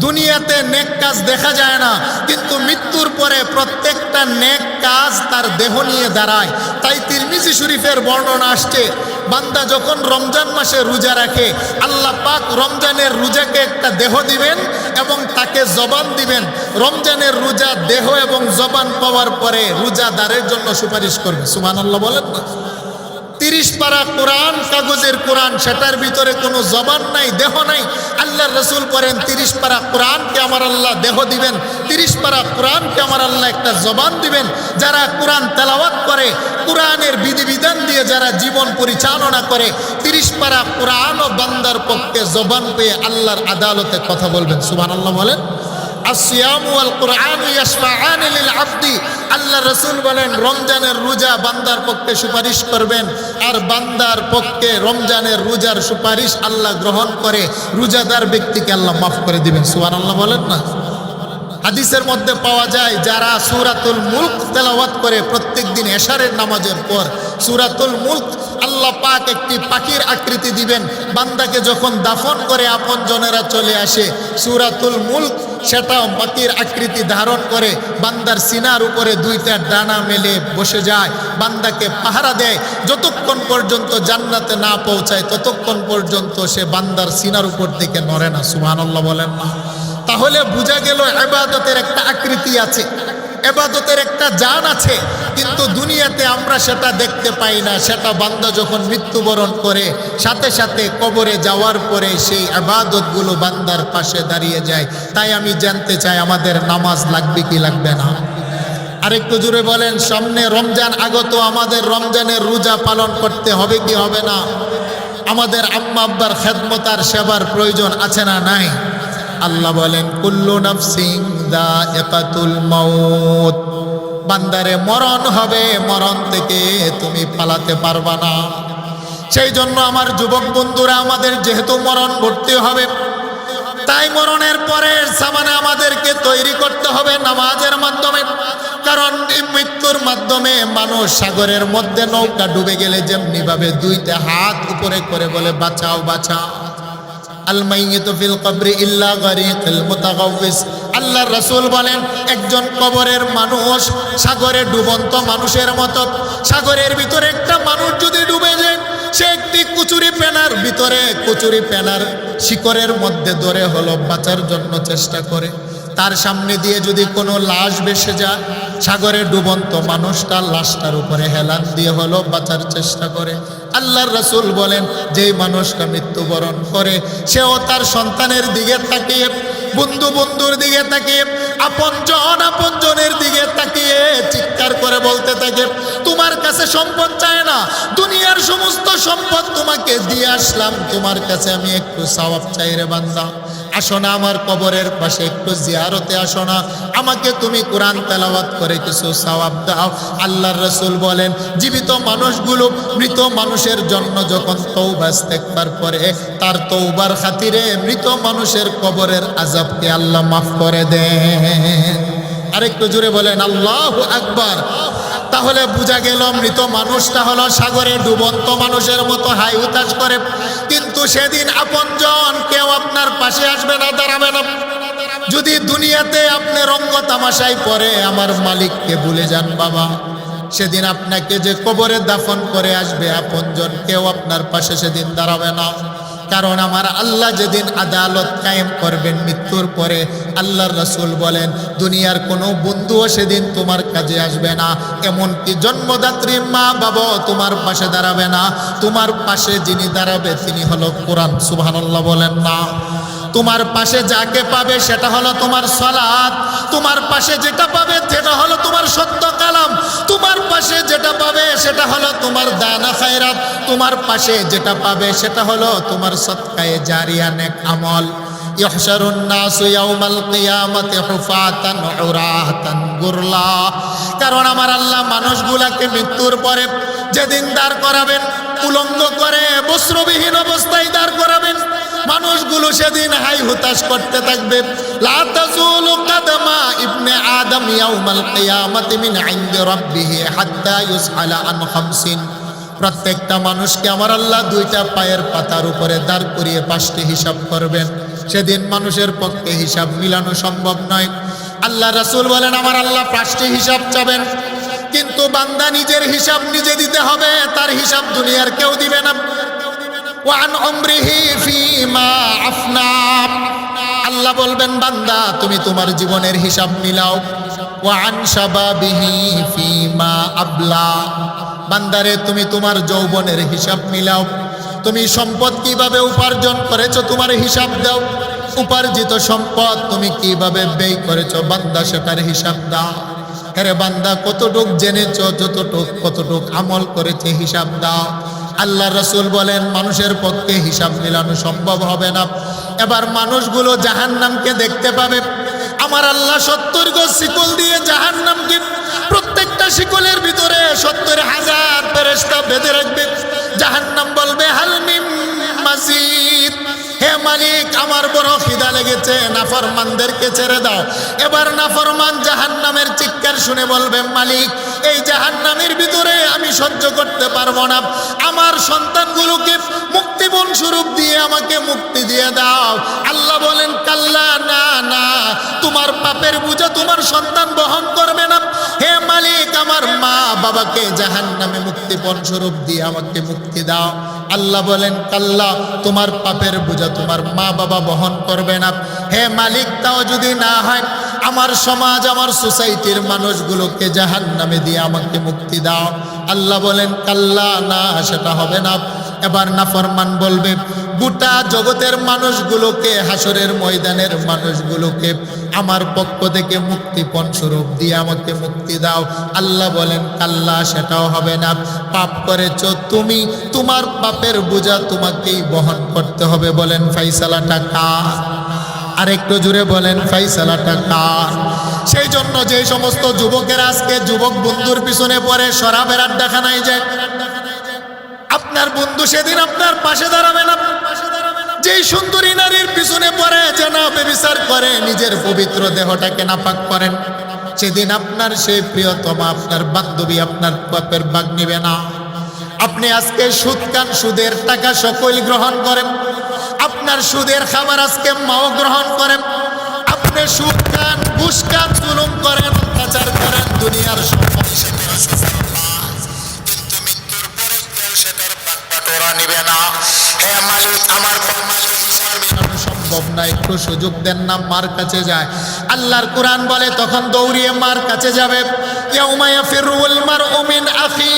দুনিয়াতে নেক কাজ দেখা যায় না, কিন্তু মৃত্যুর পরে প্রত্যেকটা নেক কাজ তার দেহ নিয়ে দাঁড়ায়। তাই তিরমিজি শরীফের বর্ণনা আসছে, বান্দা যখন রমজান মাসে রোজা রাখে, আল্লাহ পাক রমজানের রোজাকে একটা দেহ দিবেন এবং তাকে জবান দিবেন। রমজানের রোজা দেহ এবং জবান পাওয়ার পরে রোজাদারের জন্য সুপারিশ করবে। সুবহানাল্লাহ বলেন না? 30 পারা কোরআন, কাগজের কোরআন, সেটার ভিতরে কোনো জবান নাই, দেহ নাই। আল্লাহর রাসূল করেন 30 পারা কোরআনকে আমার আল্লাহ দেহ দিবেন, 30 পারা কোরআনকে আমার আল্লাহ একটা জবান দিবেন। যারা কোরআন তেলাওয়াত করে, কোরআনের বিধিবিধান দিয়ে যারা জীবন পরিচালনা করে, 30 পারা কোরআন ও বান্দার পক্ষে জবান পেয়ে আল্লাহর আদালতে কথা বলবেন। সুবহানাল্লাহ বলেন? আসিয়ামু ওয়াল কুরআনু ইয়াশফাআনি লিল আবদি। আল্লাহ রাসূল বলেন, রমজানের রোজা বান্দার পক্ষে সুপারিশ করবেন, আর বান্দার পক্ষে রমজানের রোজার সুপারিশ আল্লাহ গ্রহণ করে রোজাদার ব্যক্তিকে আল্লাহ মাফ করে দিবেন। সুবহানাল্লাহ বলেন না? হাদিসের মধ্যে পাওয়া যায়, যারা সূরাতুল মুলক তেলাওয়াত করে প্রত্যেকদিন এশারের নামাজের পর, সূরাতুল মুলক আল্লাহ পাক একটি পাখির আকৃতি দিবেন। বান্দাকে যখন দাফন করে আপনজনেরা চলে আসে, সূরাতুল মুলক সেটাও পাখির আকৃতি ধারণ করে বান্দার সিনার উপরে 2টা ডানা মেলে বসে যায়, বান্দাকে পাহারা দেয়। যতক্ষণ পর্যন্ত জান্নাতে না পৌঁছায় ততক্ষণ পর্যন্ত সে বান্দার সিনার উপর থেকে নড়ে না। সুবহানাল্লাহ বলেন না? তাহলে বোঝা গেল ইবাদতের একটা আকৃতি আছে, ইবাদতের একটা জান আছে, কিন্তু দুনিয়াতে আমরা সেটা দেখতে পাই না। সেটা বান্দা যখন মৃত্যুবরণ করে সাথে সাথে কবরে যাওয়ার পরে সেই ইবাদতগুলো বান্দার পাশে দাঁড়িয়ে যায়। তাই আমি জানতে চাই, আমাদের নামাজ লাগবে কি লাগবে না? আরেকটু জোরে বলেন। সামনে রমজান আগত, আমাদের রমজানের রোজা পালন করতে হবে কি হবে না? আমাদের আম্মা আব্বার খেদমত আর সেবার প্রয়োজন আছে না নাই? আল্লাহ বলেন, কুল্লু নাফসিন যায়িকাতুল মাউত। বান্দারে মরণ হবে, মরণ থেকে তুমি পালাতে পারবা না। সেই জন্য আমার যুবক বন্ধুরা, আমাদের যেহেতু মরণ ভর্তি হবে, তাই মরণের পরের সামানে আমাদেরকে তৈরি করতে হবে নামাজের মাধ্যমে। কারণ এই মৃত্যুর মাধ্যমে মানুষ সাগরের মধ্যে নৌকা ডুবে গেলে যেমনি ভাবে 2টা হাত উপরে করে বলে, বাঁচাও বাঁচাও। আল মাইয়িতু ফিল কবরি ইল্লা গারিকুল মুতাগাওয়িস। আল্লাহর রাসূল বলেন, একজন কবরের মানুষ সাগরে ডুবন্ত মানুষের মতো। সাগরের ভিতরে একটা মানুষ যদি ডুবে যায়, সে একটি কুচুরি পেনার ভিতরে, কুচুরি পেনার শিকড়ের মধ্যে ধরে হলো বাঁচার জন্য চেষ্টা করে। তার সামনে দিয়ে যদি কোনো লাশ ভেসে যায়, সাগরে ডুবন্ত মানুষটা লাশটার উপরে হেলান দিয়ে হলো বাঁচার চেষ্টা করে। আল্লাহর রাসূল বলেন, যেই মানুষটা মৃত্যুবরণ করে, সেও তার সন্তানের দিকে তাকিয়ে, বন্ধুর দিকে তাকিয়ে, আপনজনের দিকে তাকিয়ে চিৎকার করে বলতে থাকে, তোমার কাছে সম্পদ চায় না, দুনিয়ার সমস্ত সম্পদ তোমাকে দিয়ে আসলাম, তোমার কাছে আমি একটু সওয়াব চাই রে বান্দা। আসো না আমার কবরের পাশে একটু জিয়ারতে আসো না, আমাকে তুমি কোরআন তেলাওয়াত করে কিছু সওয়াব দাও। আল্লাহর রাসূল বলেন, জীবিত মানুষগুলো মৃত মানুষের জন্য যখন তওবা ইস্তেগফার করে, তার তওবার খাতিরে মৃত মানুষের কবরের আযাবকে আল্লাহ মাফ করে দেন। আরেকটু জোরে বলেন আল্লাহু আকবার। তাহলে বোঝা গেল মৃত মানুষটা হলো সাগরে ডুবন্ত মানুষের মতো হাই হুতাশ করে, কিন্তু সেদিন আপনজন কেউ আপনার পাশে আসবে না, দাঁড়াবে না। যদি দুনিয়াতে আপনি রঙ্গ তামাশায় পড়ে আমার মালিককে ভুলে যান বাবা, সেদিন আপনাকে যে কবরে দাফন করে আসবে আপনজন কেউ আপনার পাশে সেদিন দাঁড়াবে না। কারণ আমার আল্লাহ যেদিন আদালত কায়েম করবেন মৃত্যুর পরে, আল্লাহর রাসূল বলেন দুনিয়ার কোনো বন্ধুও সেদিন তোমার কাজে আসবে না, এমনকি জন্মদাত্রী মা বাবা তোমার পাশে দাঁড়াবে না। তোমার পাশে যিনি দাঁড়াবে তিনি হলো কোরআন। সুবহানাল্লাহ বলেন না? তোমার পাশে যাকে পাবে সেটা হলো তোমার সালাত, তোমার পাশে যেটা পাবে সেটা হলো তোমার সত্য কালাম, তোমার পাশে যেটা পাবে সেটা হলো তোমার দানা খায়রাত, তোমার পাশে যেটা পাবে সেটা হলো তোমার সদকায়ে জারিয়া নেক আমল। ইহশারুন নাসু ইয়াউমাল কিয়ামাতি হুফাতান উরাতান গুরলা। কারণ আমার আল্লাহ মানুষগুলাকে মৃত্যুর পরে যেদিন দাঁড় করাবেন উলঙ্গ করে বস্ত্রবিহীন অবস্থায় দাঁড় করাবেন, মানুষগুলো সেদিন হাই হুতাশ করতে থাকবে। লা তাজুলু কাদামা ইবনে আদম ইয়াউমাল কিয়ামাতি মিন ইনদি রাব্বিহি হাত্তা ইউসআলা আন খামসিন। প্রত্যেকটা মানুষকে আমার আল্লাহ দুইটা পায়ের পাতার উপরে দাঁড় করিয়ে পাঁচটি হিসাব করবেন। সেদিন মানুষের পক্ষে হিসাব মিলানো সম্ভব নয়। আল্লাহ রাসূল বলেন আমার আল্লাহ পাঁচটি হিসাব চাবেন, কিন্তু বান্দা নিজের হিসাব নিজে দিতে হবে, তার হিসাব দুনিয়ার কেউ দিবে না। ওয়ান উমরিহি ফিমা আফনা। আল্লাহ বলবেন বান্দা তুমি তোমার জীবনের হিসাব মিলাও। ওয়ান শাবাবিহি ফিমা আবলা। বান্দারে তুমি তোমার যৌবনের হিসাব মিলাও, তুমি সম্পদ কিভাবে উপার্জন করেছো তোমার হিসাব দাও, উপার্জিত সম্পদ তুমি কিভাবে ব্যয় করেছো বান্দা সেটার হিসাব দাও। আরে বান্দা কতটুক জেনেছো, কতটুক আমল করেছে হিসাব দাও। আল্লাহ রাসূল বলেন মানুষের পক্ষে হিসাব মিলানো সম্ভব হবে না। এবার মানুষগুলো জাহান্নামকে দেখতে পাবে। আমার আল্লাহ 70 গজ শিকল দিয়ে জাহান্নামকে প্রত্যেকটা শিকলের ভিতরে 70,000 ফেরেশতা বেঁধে রাখবে। জাহান্নাম বলবে হাল মিন মাজিদ, হে মালিক আমার বড় খিদা লেগেছে, নাফরমানদেরকে ছেড়ে দাও। এবার নাফরমান জাহান্নামের চিৎকার শুনে বলবে মালিক এই জাহান্নামের ভিতরে আমি সহ্য করতে পারবো না, আমার সন্তানগুলোকে মুক্তিপণ স্বরূপ দিয়ে আমাকে মুক্তি দিয়ে দাও। আল্লাহ বলেন কাল্লা, না না, তোমার পাপের বোঝা তোমার সন্তান বহন করবে না। হে মালিক আমার মা বাবাকে জাহান্নামে মুক্তিপণ স্বরূপ দিয়ে আমাকে মুক্তি দাও। আল্লাহ বলেন কাল্লা, তোমার পাপের বোঝা তোমার মা বাবা বহন করবে না। হে মালিক তাও যদি না হয় আমার সমাজ আমার সোসাইটির মানুষগুলোকে জাহান্নামে দিয়ে আমাকে মুক্তি দাও। আল্লাহ বলেন কাল্লা, না সেটা হবে না। এবার নাফরমান বলবে গোটা জগতের মানুষগুলোকে, হাসরের ময়দানের মানুষগুলোকে আমার পক্ষ থেকে মুক্তিপণ স্বরূপ দিয়ে আমাকে মুক্তি দাও। আল্লাহ বলেন কাল্লা সেটাও হবে না। পাপ করেছো তুমি, তোমার পাপের বোঝা তোমাকেই বহন করতে হবে। বলেন ফাইসালাটা কার? আরেকটু জুড়ে বলেন ফাইসালাটা কার? সেই জন্য যে সমস্ত যুবকেরা আজকে যুবক বন্ধুর পিছনে পড়ে শরাবের আড্ডাখানায় যায়, আপনার বন্ধু সেদিন আপনার পাশে দাঁড়াবে না। যেই সুন্দরী নারীর পিছনে পড়ে জেনা ব্যভিচার করে নিজের পবিত্র দেহটাকে নাপাক করেন, সেদিন আপনার সেই প্রিয়তমা আপনার বান্ধবী আপনার বাপের ভাগ নিবে না। আপনি আজকে সুদ খান, সুদের টাকা সকল গ্রহণ করেন, আপনার সুদের খাবার আজকে মাও গ্রহণ করেন। আপনি সুদ খান, ঘুষ খান, জুলুম করেন, অত্যাচার করেন, দুনিয়ার সম্পদ নিবে না। হে মালিক আমার সম্ভব না, একটু সুযোগ দেন না, মার কাছে যায়। আল্লাহর কোরআন বলে তখন দৌড়িয়ে মার কাছে যাবে। ইয়াউমা ইয়াফিরুল মারউ মিন আখি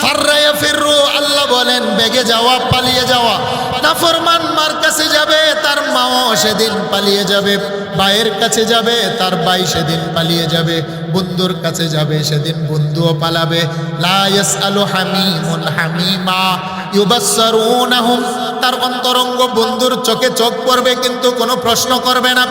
ফাররা ইয়াফিরু। আল্লাহ বলেন বেগে যাওয়া, পালিয়ে যাওয়া। নাফরমান মার কাছে যাবে, তার মাও সেদিন পালিয়ে যাবে। ভাইয়ের কাছে যাবে, তার ভাই সেদিন পালিয়ে যাবে। বন্ধুর কাছে যাবে, সেদিন বন্ধুও পালাবে। লা ইয়াসআলু হামিমুন হামিমা ইউবাসসারুনাহুম। তার অন্তরঙ্গ বন্ধুর চোখে চোখ পড়বে কিন্তু কোনো প্রশ্ন করবে না।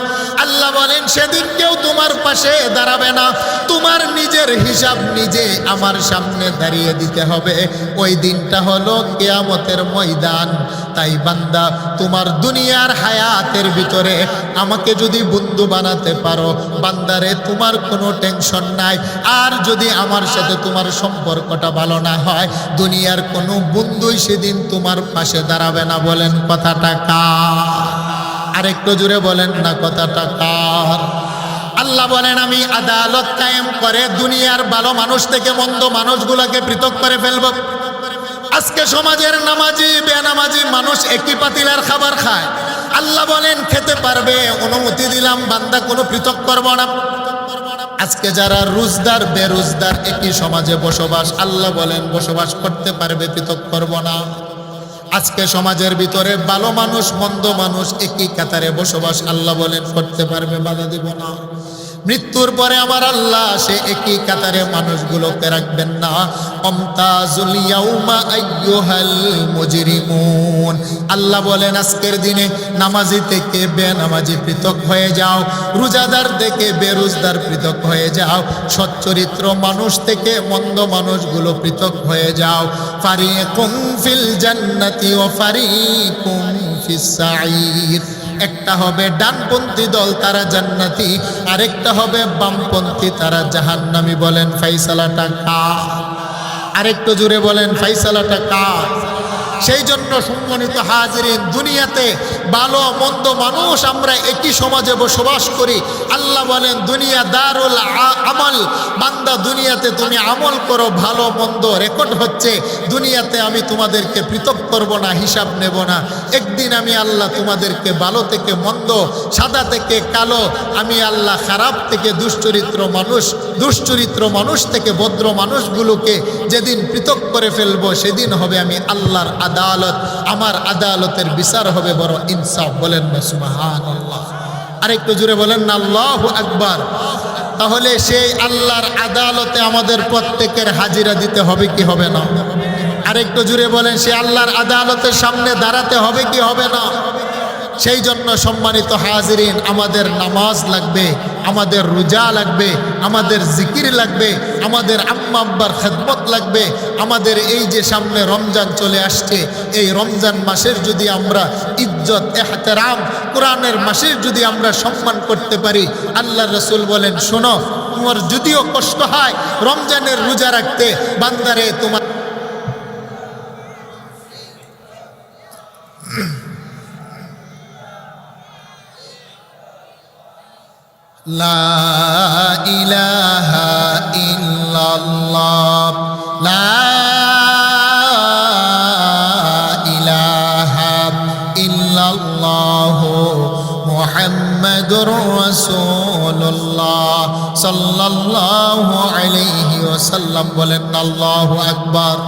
আল্লাহ বলেন সেদিন কেউ তোমার পাশে দাঁড়াবে না, তোমার নিজের হিসাব নিজে আমার সামনে দাঁড়িয়ে দিতে হবে। ওই দিনটা হলো কিয়ামতের ময়দান। তাই বান্দা তোমার দুনিয়ার হায়াতের ভিতরে আমাকে যদি বন্ধু বানাতে পারো বান্দারে তোমার কোনো টেনশন নাই। আর যদি আমার সাথে তোমার সম্পর্কটা ভালো না হয় দুনিয়ার কোনো বন্ধুই সেদিন তোমার পাশে দাঁড়াবে না। বলেন কথাটা কার? আরেকটু জুড়ে বলেন না কথাটা কার? আল্লাহ বলেন আমি আদালত কায়েম করে দুনিয়ার ভালো মানুষ থেকে মন্দ মানুষগুলোকে পৃথক করে ফেলব। আজকে সমাজের নামাজি বেনামাজি মানুষ একই পাতিলের খাবার খায়। আল্লাহ বলেন খেতে পারবে, অনুমতি দিলাম, বান্দা কোনো পৃথক করব না। আজকে যারা রোজদার বেরোজদার একই সমাজে বসবাস, আল্লাহ বলেন বসবাস করতে পারবে, পৃথক করব না। আজকে সমাজের ভিতরে ভালো মানুষ মন্দ মানুষ একই কাতারে বসবাস, আল্লাহ বলেন করতে পারবে, বাধা দিব না। মৃত্যুর পরে আমার আল্লাহ সে একই কাতারে মানুষগুলোকে রাখবেন না। অমতাজুল ইয়াউমা আইয়ুহাল মুজরিমুন, আল্লাহ বলেন আজকের দিনে নামাজি থেকে বেনামাজি পৃথক হয়ে যাও, রোজাদার থেকে বেরোজদার পৃথক হয়ে যাও, সচ্চরিত্র মানুষ থেকে মন্দ মানুষগুলো পৃথক হয়ে যাও। ফারিকুম ফিল জান্নাতি ওয়া ফারিকুম ফিস সাঈর, একটা হবে ডানপন্থী দল তারা জান্নাতি, আরেকটা হবে বামপন্থী তারা জাহান্নামী। বলেন ফাইসালাটা কার? আরেকটু জুড়ে বলেন ফাইসালাটা কার? সেই জন্য সম্মানিত হাজিরিন, দুনিয়াতে ভালো মন্দ মানুষ আমরা একই সমাজে বসবাস করি। আল্লাহ বলেন দুনিয়া দারুল আমল, বান্দা দুনিয়াতে তুমি আমল করো, ভালো মন্দ রেকর্ড হচ্ছে দুনিয়াতে। আমি তোমাদেরকে পৃথক করব না, হিসাব নেব না। একদিন আমি আল্লাহ তোমাদেরকে ভালো থেকে মন্দ, সাদা থেকে কালো, আমি আল্লাহ খারাপ থেকে দুশ্চরিত্র মানুষ থেকে ভদ্র মানুষগুলোকে যেদিন পৃথক করে ফেলবো সেদিন হবে আমি আল্লাহর আদালত, আমার আদালতের বিচার হবে বড় ইনসাফ। বলেন না সুবহানাল্লাহ? আরেকটু জুড়ে বলেন না আল্লাহু আকবার? তাহলে সেই আল্লাহর আদালতে আমাদের প্রত্যেকের হাজিরা দিতে হবে কি হবে না? আরেকটু জুড়ে বলেন সে আল্লাহর আদালতের সামনে দাঁড়াতে হবে কি হবে না? সেই জন্য সম্মানিত হাজিরিন, আমাদের নামাজ লাগবে, আমাদের রোজা লাগবে, আমাদের জিকির লাগবে, আমাদের আম্মা আব্বার খেদমত লাগবে। আমাদের এই যে সামনে রমজান চলে আসছে, এই রমজান মাসের যদি আমরা ইজ্জত এহতেরাম, কোরআনের মাসের যদি আমরা সম্মান করতে পারি, আল্লাহ রসুল বলেন শোনো, তোমার যদিও কষ্ট হয় রমজানের রোজা রাখতে, বান্দারে তোমার লা ইলাহা ইল্লাল্লাহ, লা ইলাহা ইল্লাল্লাহ, মুহাম্মাদুর রাসূলুল্লাহ সাল্লাল্লাহু আলাইহি ওয়াসাল্লাম। বলেন আল্লাহু আকবার।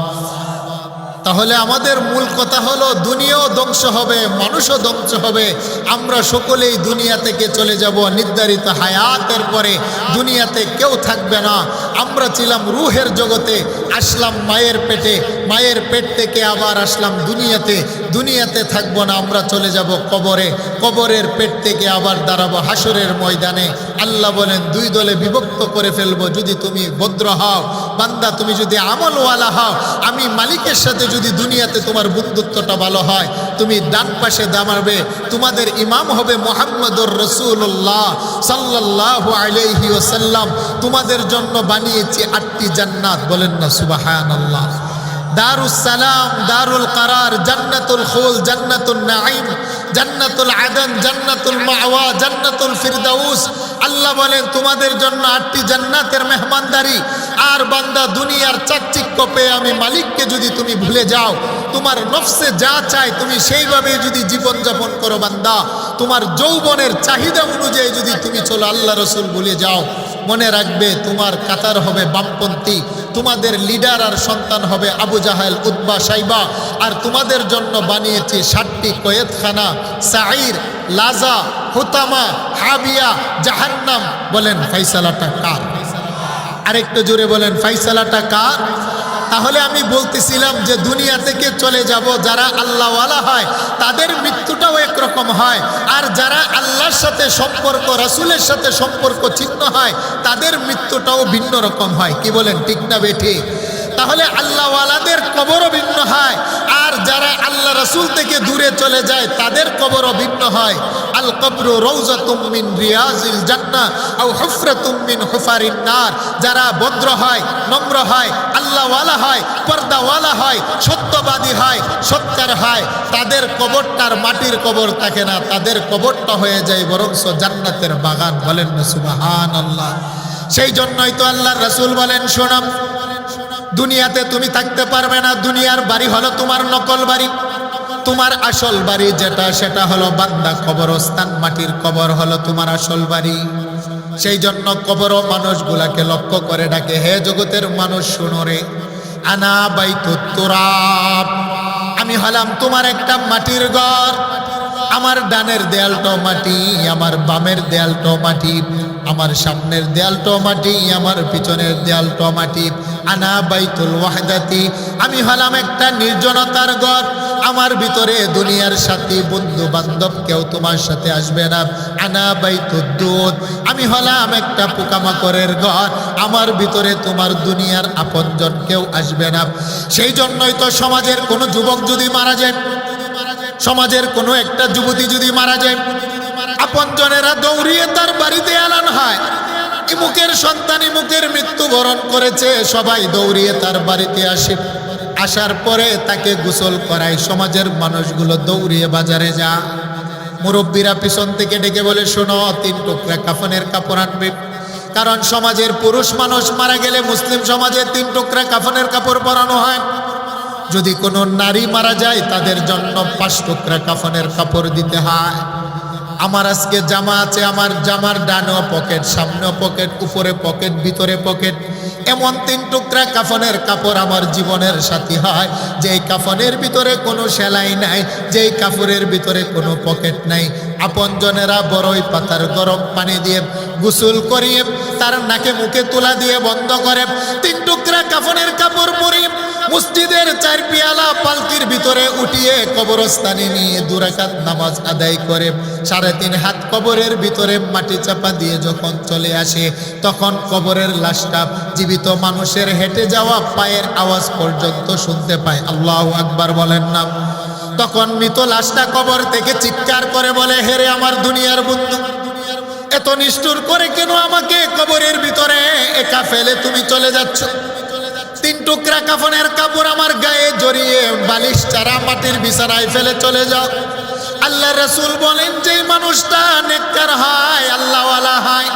তাহলে আমাদের মূল কথা হলো দুনিয়াও ধ্বংস হবে, মানুষও ধ্বংস হবে, আমরা সকলেই দুনিয়া থেকে চলে যাব। নির্ধারিত হায়াতের পরে দুনিয়াতে কেউ থাকবে না। আমরা ছিলাম রুহের জগতে, আসলাম মায়ের পেটে, মায়ের পেট থেকে আবার আসলাম দুনিয়াতে, দুনিয়াতে থাকবো না, আমরা চলে যাব কবরে, কবরের পেট থেকে আবার দাঁড়াবো হাসরের ময়দানে। আল্লাহ বলেন দুই দলে বিভক্ত করে ফেলবো। যদি তুমি ভদ্র হও বান্দা, তুমি যদি আমলওয়ালা হও, আমি মালিকের সাথে যদি দুনিয়াতে তোমার বন্ধুত্বটা ভালো হয়, তুমি ডান পাশে দাঁড়াবে, তোমাদের ইমাম হবে মুহাম্মদুর রাসূলুল্লাহ সাল্লাল্লাহু আলাইহি ওয়াসাল্লাম। তোমাদের জন্য বানিয়েছি 8টি জান্নাত। বলেন না সুবহানাল্লাহ? দারুস সালাম, দারুল কারার, জান্নাতুল খুল, জান্নাতুল নাঈম, জান্নাতুল আদন, জান্নাতুল মাওয়া, জান্নাতুল ফিরদাউস। আল্লাহ বলেন তোমাদের জন্য 8টি জান্নাতের মেহমানদারি। আর বান্দা দুনিয়ার চাকচিক্য পেয়ে আমি মালিককে যদি তুমি ভুলে যাও, তোমার নফসে যা চায় তুমি সেইভাবে যদি জীবনযাপন করো বান্দা, তোমার যৌবনের চাহিদা অনুযায়ী যদি তুমি চলো, আল্লাহ রসুল ভুলে যাও, মনে রাখবে তোমার কাতার হবে বামপন্থী, তোমাদের লিডার আর সন্তান হবে আবু জাহেল, উতবা, সাইবা। আর তোমাদের জন্য বানিয়েছি 7টি কয়েদখানা, সাঈর, লাজা, হুতামা, হাবিয়া, জাহান্নাম। বলেন ফাইসালাটা কার? আরেকটু জোরে বলেন ফাইসালাটা কার? তাহলে আমি বলতেছিলাম যে দুনিয়া থেকে চলে যাব যারা আল্লাহওয়ালা হয় তাদের মৃত্যুটাও একরকম হয়, আর যারা আল্লাহর সাথে সম্পর্ক, রাসূলের সাথে সম্পর্ক ছিন্ন হয় তাদের মৃত্যুটাও ভিন্ন রকম হয়। কি বলেন, ঠিক না বেঠিক? তাহলে আল্লাহওয়ালাদের কবরও ভিন্ন হয়, আর যারা আল্লাহ রাসূল থেকে দূরে চলে যায় তাদের কবরও ভিন্ন হয়। আল কবরু রাউযাতুম মিন রিয়াজিল জান্নাহ আও হুফরাতুম মিন হুফারিন নার। যারা ভদ্র হয়, নম্র হয়, আল্লাহওয়ালা হয়, পর্দাওয়ালা হয়, সত্যবাদী হয়, সৎকার হয়, তাদের কবরটার মাটির কবর থাকে না, তাদের কবরটা হয়ে যায় বরংস জান্নাতের বাগান। বলেন না সুবহানাল্লাহ। সেই জন্যই তো আল্লাহর রাসূল বলেন, শোনো, দুনিয়াতে তুমি থাকতে পারবে না। দুনিয়ার বাড়ি হলো তোমার নকল বাড়ি। তোমার আসল বাড়ি যেটা, সেটা হলো বান্দা কবরস্থান। মাটির কবর হলো তোমার আসল বাড়ি। সেই জন্য কবর মানুষগুলাকে লক্ষ্য করে ডাকে, হে জগতের মানুষ শোনো রে, আনা বাইতুত তুরাব, আমি হলাম তোমার একটা মাটির ঘর। আমার ডানের দেয়ালটাও মাটি, আমার বামের দেয়ালটাও মাটি, আমার সামনের দেয়ালটাও মাটি, আমার পিছনের দেয়ালটাও মাটি। আনা বাইতুল ওয়াহদাতি, আমি হলাম একটা নির্জনতার ঘর। আমার ভিতরে দুনিয়ার সাথী বন্ধু বান্ধব কেউ তোমার সাথে আসবে না। আনা বাইতুদ দুদ, আমি হলাম একটা পোকামাকড়ের ঘর। আমার ভিতরে তোমার দুনিয়ার আপনজন কেউ আসবে না। সেই জন্যই তো সমাজের কোনো যুবক যদি মারা যায়, সমাজের কোনো একটা যুবতী যদি মারা যায়, আপনজনেরা দৌড়িয়ে তার বাড়িতে এলান হয়, ইমুকের সন্তান ইমুকের মৃত্যুবরণ করেছে। সবাই দৌড়িয়ে তার বাড়িতে আসে। আসার পরে তাকে গোসল করায়। সমাজের মানুষগুলো দৌড়িয়ে বাজারে যা, মুরব্বীরা পিছন থেকে ডেকে বলে, শোনো, 3 টুকরা কাফনের কাপড় আনবে। কারণ সমাজের পুরুষ মানুষ মারা গেলে মুসলিম সমাজে 3 টুকরা কাফনের কাপড় পরানো হয়। যদি কোনো নারী মারা যায় তাদের জন্য 5 টুকরা কাফনের কাপড় দিতে হয়। আমার আজকে জামা আছে, আমার জামার ডানেও পকেট, সামনেও পকেট, উপরে পকেট, ভিতরে পকেট, এমন 3 টুকরা কাফনের কাপড় আমার জীবনের সাথী হয়। যেই কাফনের ভিতরে কোনো সেলাই নাই, যেই কাপড়ের ভিতরে কোনো পকেট নাই। আপনজনেরা বড়ই পাতার গরম পানি দিয়ে গোসল করিয়ে তার নাকে মুখে তুলা দিয়ে বন্ধ করে 3 টুকরা কাফনের কাপড় পরিয়ে মসজিদের 4 পিয়ালা পালকির ভিতরে উঠিয়ে কবরস্থানে নিয়ে 2 রাকাত নামাজ আদায় করে 3.5 হাত কবরের ভিতরে মাটি চাপা দিয়ে যখন চলে আসে, তখন কবরের লাশটা জীবিত মানুষের হেঁটে যাওয়া পায়ের আওয়াজ পর্যন্ত শুনতে পায়। আল্লাহু আকবার বলেন না। তখন মৃত লাশটা কবর থেকে চিৎকার করে বলে, হেরে আমার দুনিয়ার বন্ধু, এত নিষ্ঠুর করে কেন আমাকে কবরের ভিতরে একা ফেলে তুমি চলে যাচ্ছ? 3 টুকরা কাফনের কাপড় আমার গায়ে জড়িয়ে বালিশ চারা মাটির বিছানায় ফেলে চলে যাও। আল্লাহ রাসূল বলেন, যেই মানুষটা নেককার হয়, আল্লাহওয়ালা হয়,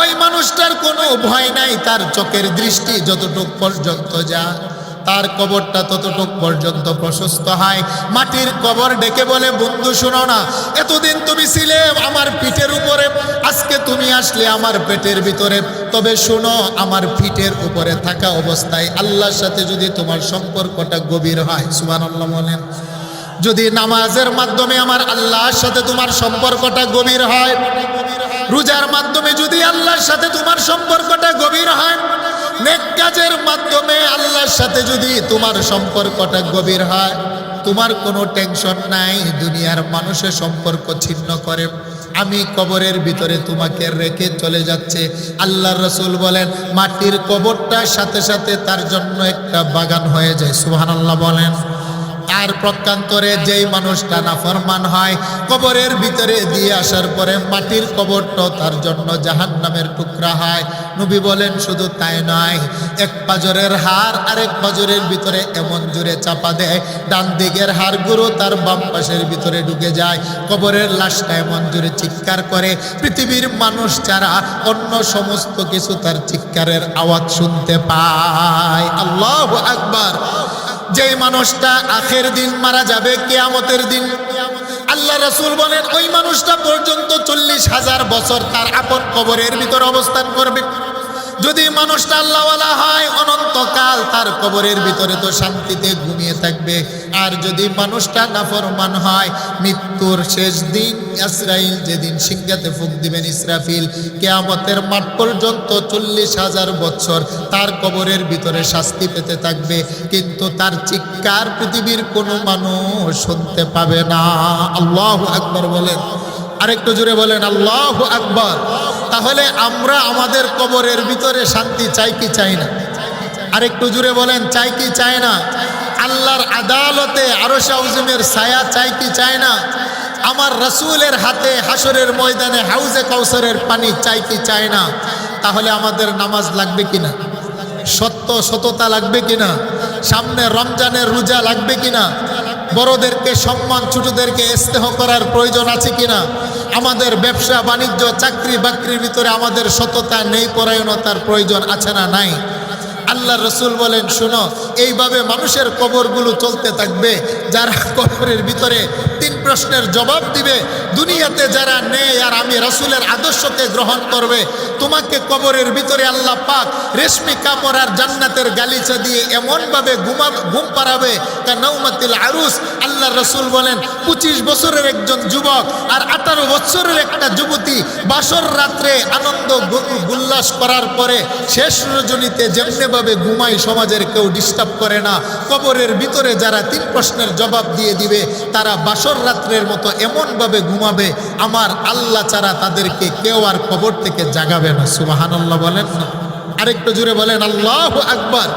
ওই মানুষটার কোনো ভয় নাই। তার চোখের দৃষ্টি যতটুক পর্যন্ত যায়, তার কবরটা ততটুক পর্যন্ত প্রশস্ত হয়। মাটির কবর ডেকে বলে, বন্ধু শোনো না, এতদিন তুমি ছিলে আমার পিঠের উপরে, আজকে তুমি আসলে আমার পেটের ভিতরে। তবে শোনো, আমার পিঠের উপরে থাকা অবস্থায় আল্লাহর সাথে যদি তোমার সম্পর্কটা গভীর হয়, সুবহানাল্লাহ বলেন, যদি নামাজের মাধ্যমে আমার আল্লাহর সাথে তোমার সম্পর্কটা গভীর হয়, রোজার মাধ্যমে যদি আল্লাহর সাথে তোমার সম্পর্কটা গভীর হয়, নেক কাজের মাধ্যমে আল্লাহর সাথে যদি তোমার সম্পর্কটা গভীর হয়, তোমার কোনো টেনশন নাই দুনিয়ার মানুষের সম্পর্ক ছিন্ন করে আমি কবরের ভিতরে তোমাকে রেখে চলে যাচ্ছে। আল্লাহর রাসূল বলেন, মাটির কবরটার সাথে সাথে তার জন্য একটা বাগান হয়ে যায়। সুবহানাল্লাহ বলেন। আর প্রকান্তরে যেই মানুষটা নাফরমান হয়, কবরের ভিতরে দিয়ে আসার পরে মাটির কবরটা তার জন্য জাহান্নামের টুকরা হয়। নবী বলেন, শুধু তাই নয়, এক পাজরের হাড় আরেক পাজরের ভিতরে এমন জোরে চাপা দেয়, ডান দিকের হাড়গুলো তার বাম পাশের ভিতরে ঢুকে যায়। কবরের লাশটা এমন জোরে চিৎকার করে, পৃথিবীর মানুষ ছাড়া অন্য সমস্ত কিছু তার চিৎকারের আওয়াজ শুনতে পায়। আল্লাহু আকবার। যেই মানুষটা আখের দিন মারা যাবে, কিয়ামতের দিন, আল্লাহ রাসূল বলেন, ওই মানুষটা পর্যন্ত 40,000 বছর তার আপন কবরের ভিতর অবস্থান করবে। যদি মানুষটা আল্লাহওয়ালা হয়, অনন্তকাল তার কবরের ভিতরে তো শান্তিতে ঘুমিয়ে থাকবে। আর যদি মানুষটা নাফরমান হয়, মৃত্যুর শেষ দিন ইসরাইল যেদিন সিংহাতে ফুঁক দিবেন ইসরাফিল, কিয়ামতের মাঠ পর্যন্ত 40,000 বছর তার কবরের ভিতরে শাস্তি পেতে থাকবে, কিন্তু তার চিৎকার পৃথিবীর কোনো মানুষ শুনতে পাবে না। আল্লাহু আকবার বলেন, আরেকটু জোরে বলেন আল্লাহু আকবার। তাহলে আমরা আমাদের কবরের ভিতরে শান্তি চাই কি চাই না? আরেকটু জোরে বলেন, চাই কি চাই না? আল্লাহর আদালতে আরশে আযমের ছায়া চাই কি চায় না? আমার রাসূলের হাতে হাসরের ময়দানে হাউজে কাউসারের পানি চাই কি চায় না? তাহলে আমাদের নামাজ লাগবে কিনা? সততা লাগবে কিনা? সামনে রমজানের রোজা লাগবে কিনা? বড়দেরকে সম্মান, ছোটদেরকে স্নেহ করার প্রয়োজন আছে কিনা? আমাদের ব্যবসা বাণিজ্য চাকরি বাকরির ভিতরে আমাদের সততা নেই, পরায়ণতার প্রয়োজন আছে না নাই? আল্লাহ রসুল বলেন, শোনো, এইভাবে মানুষের কবরগুলো চলতে থাকবে। যারা কবরের ভিতরে 3 প্রশ্নের জবাব দিবে, দুনিয়াতে যারা নেই আর আমি রসুলের আদর্শকে গ্রহণ করবে, তোমাকে কবরের ভিতরে আল্লাহ পাক রেশমি কাপড় আর জান্নাতের গালিচা দিয়ে এমনভাবে ঘুম পাড়াবে তা নৌমাতিল আরুস। আল্লাহ রসুল বলেন, 25 বছরের একজন যুবক আর 18 বছরের একটা যুবতী বাসর রাত্রে আনন্দ উল্লাস করার পরে শেষ রজনীতে যেমনিভাবে ঘুমাই, সমাজের কেউ ডিস্টার্ব করে না, কবরের ভিতরে যারা 3 প্রশ্নের জবাব দিয়ে দিবে তারা বাসর রাত্রের মতো এমনভাবে ঘুমাবে, আমার আল্লাহ ছাড়া তাদেরকে কেউ আর কবর থেকে জাগাবে না। সুবহানাল্লাহ বলেন না? আরেকটু জুড়ে বলেন আল্লাহু আকবার।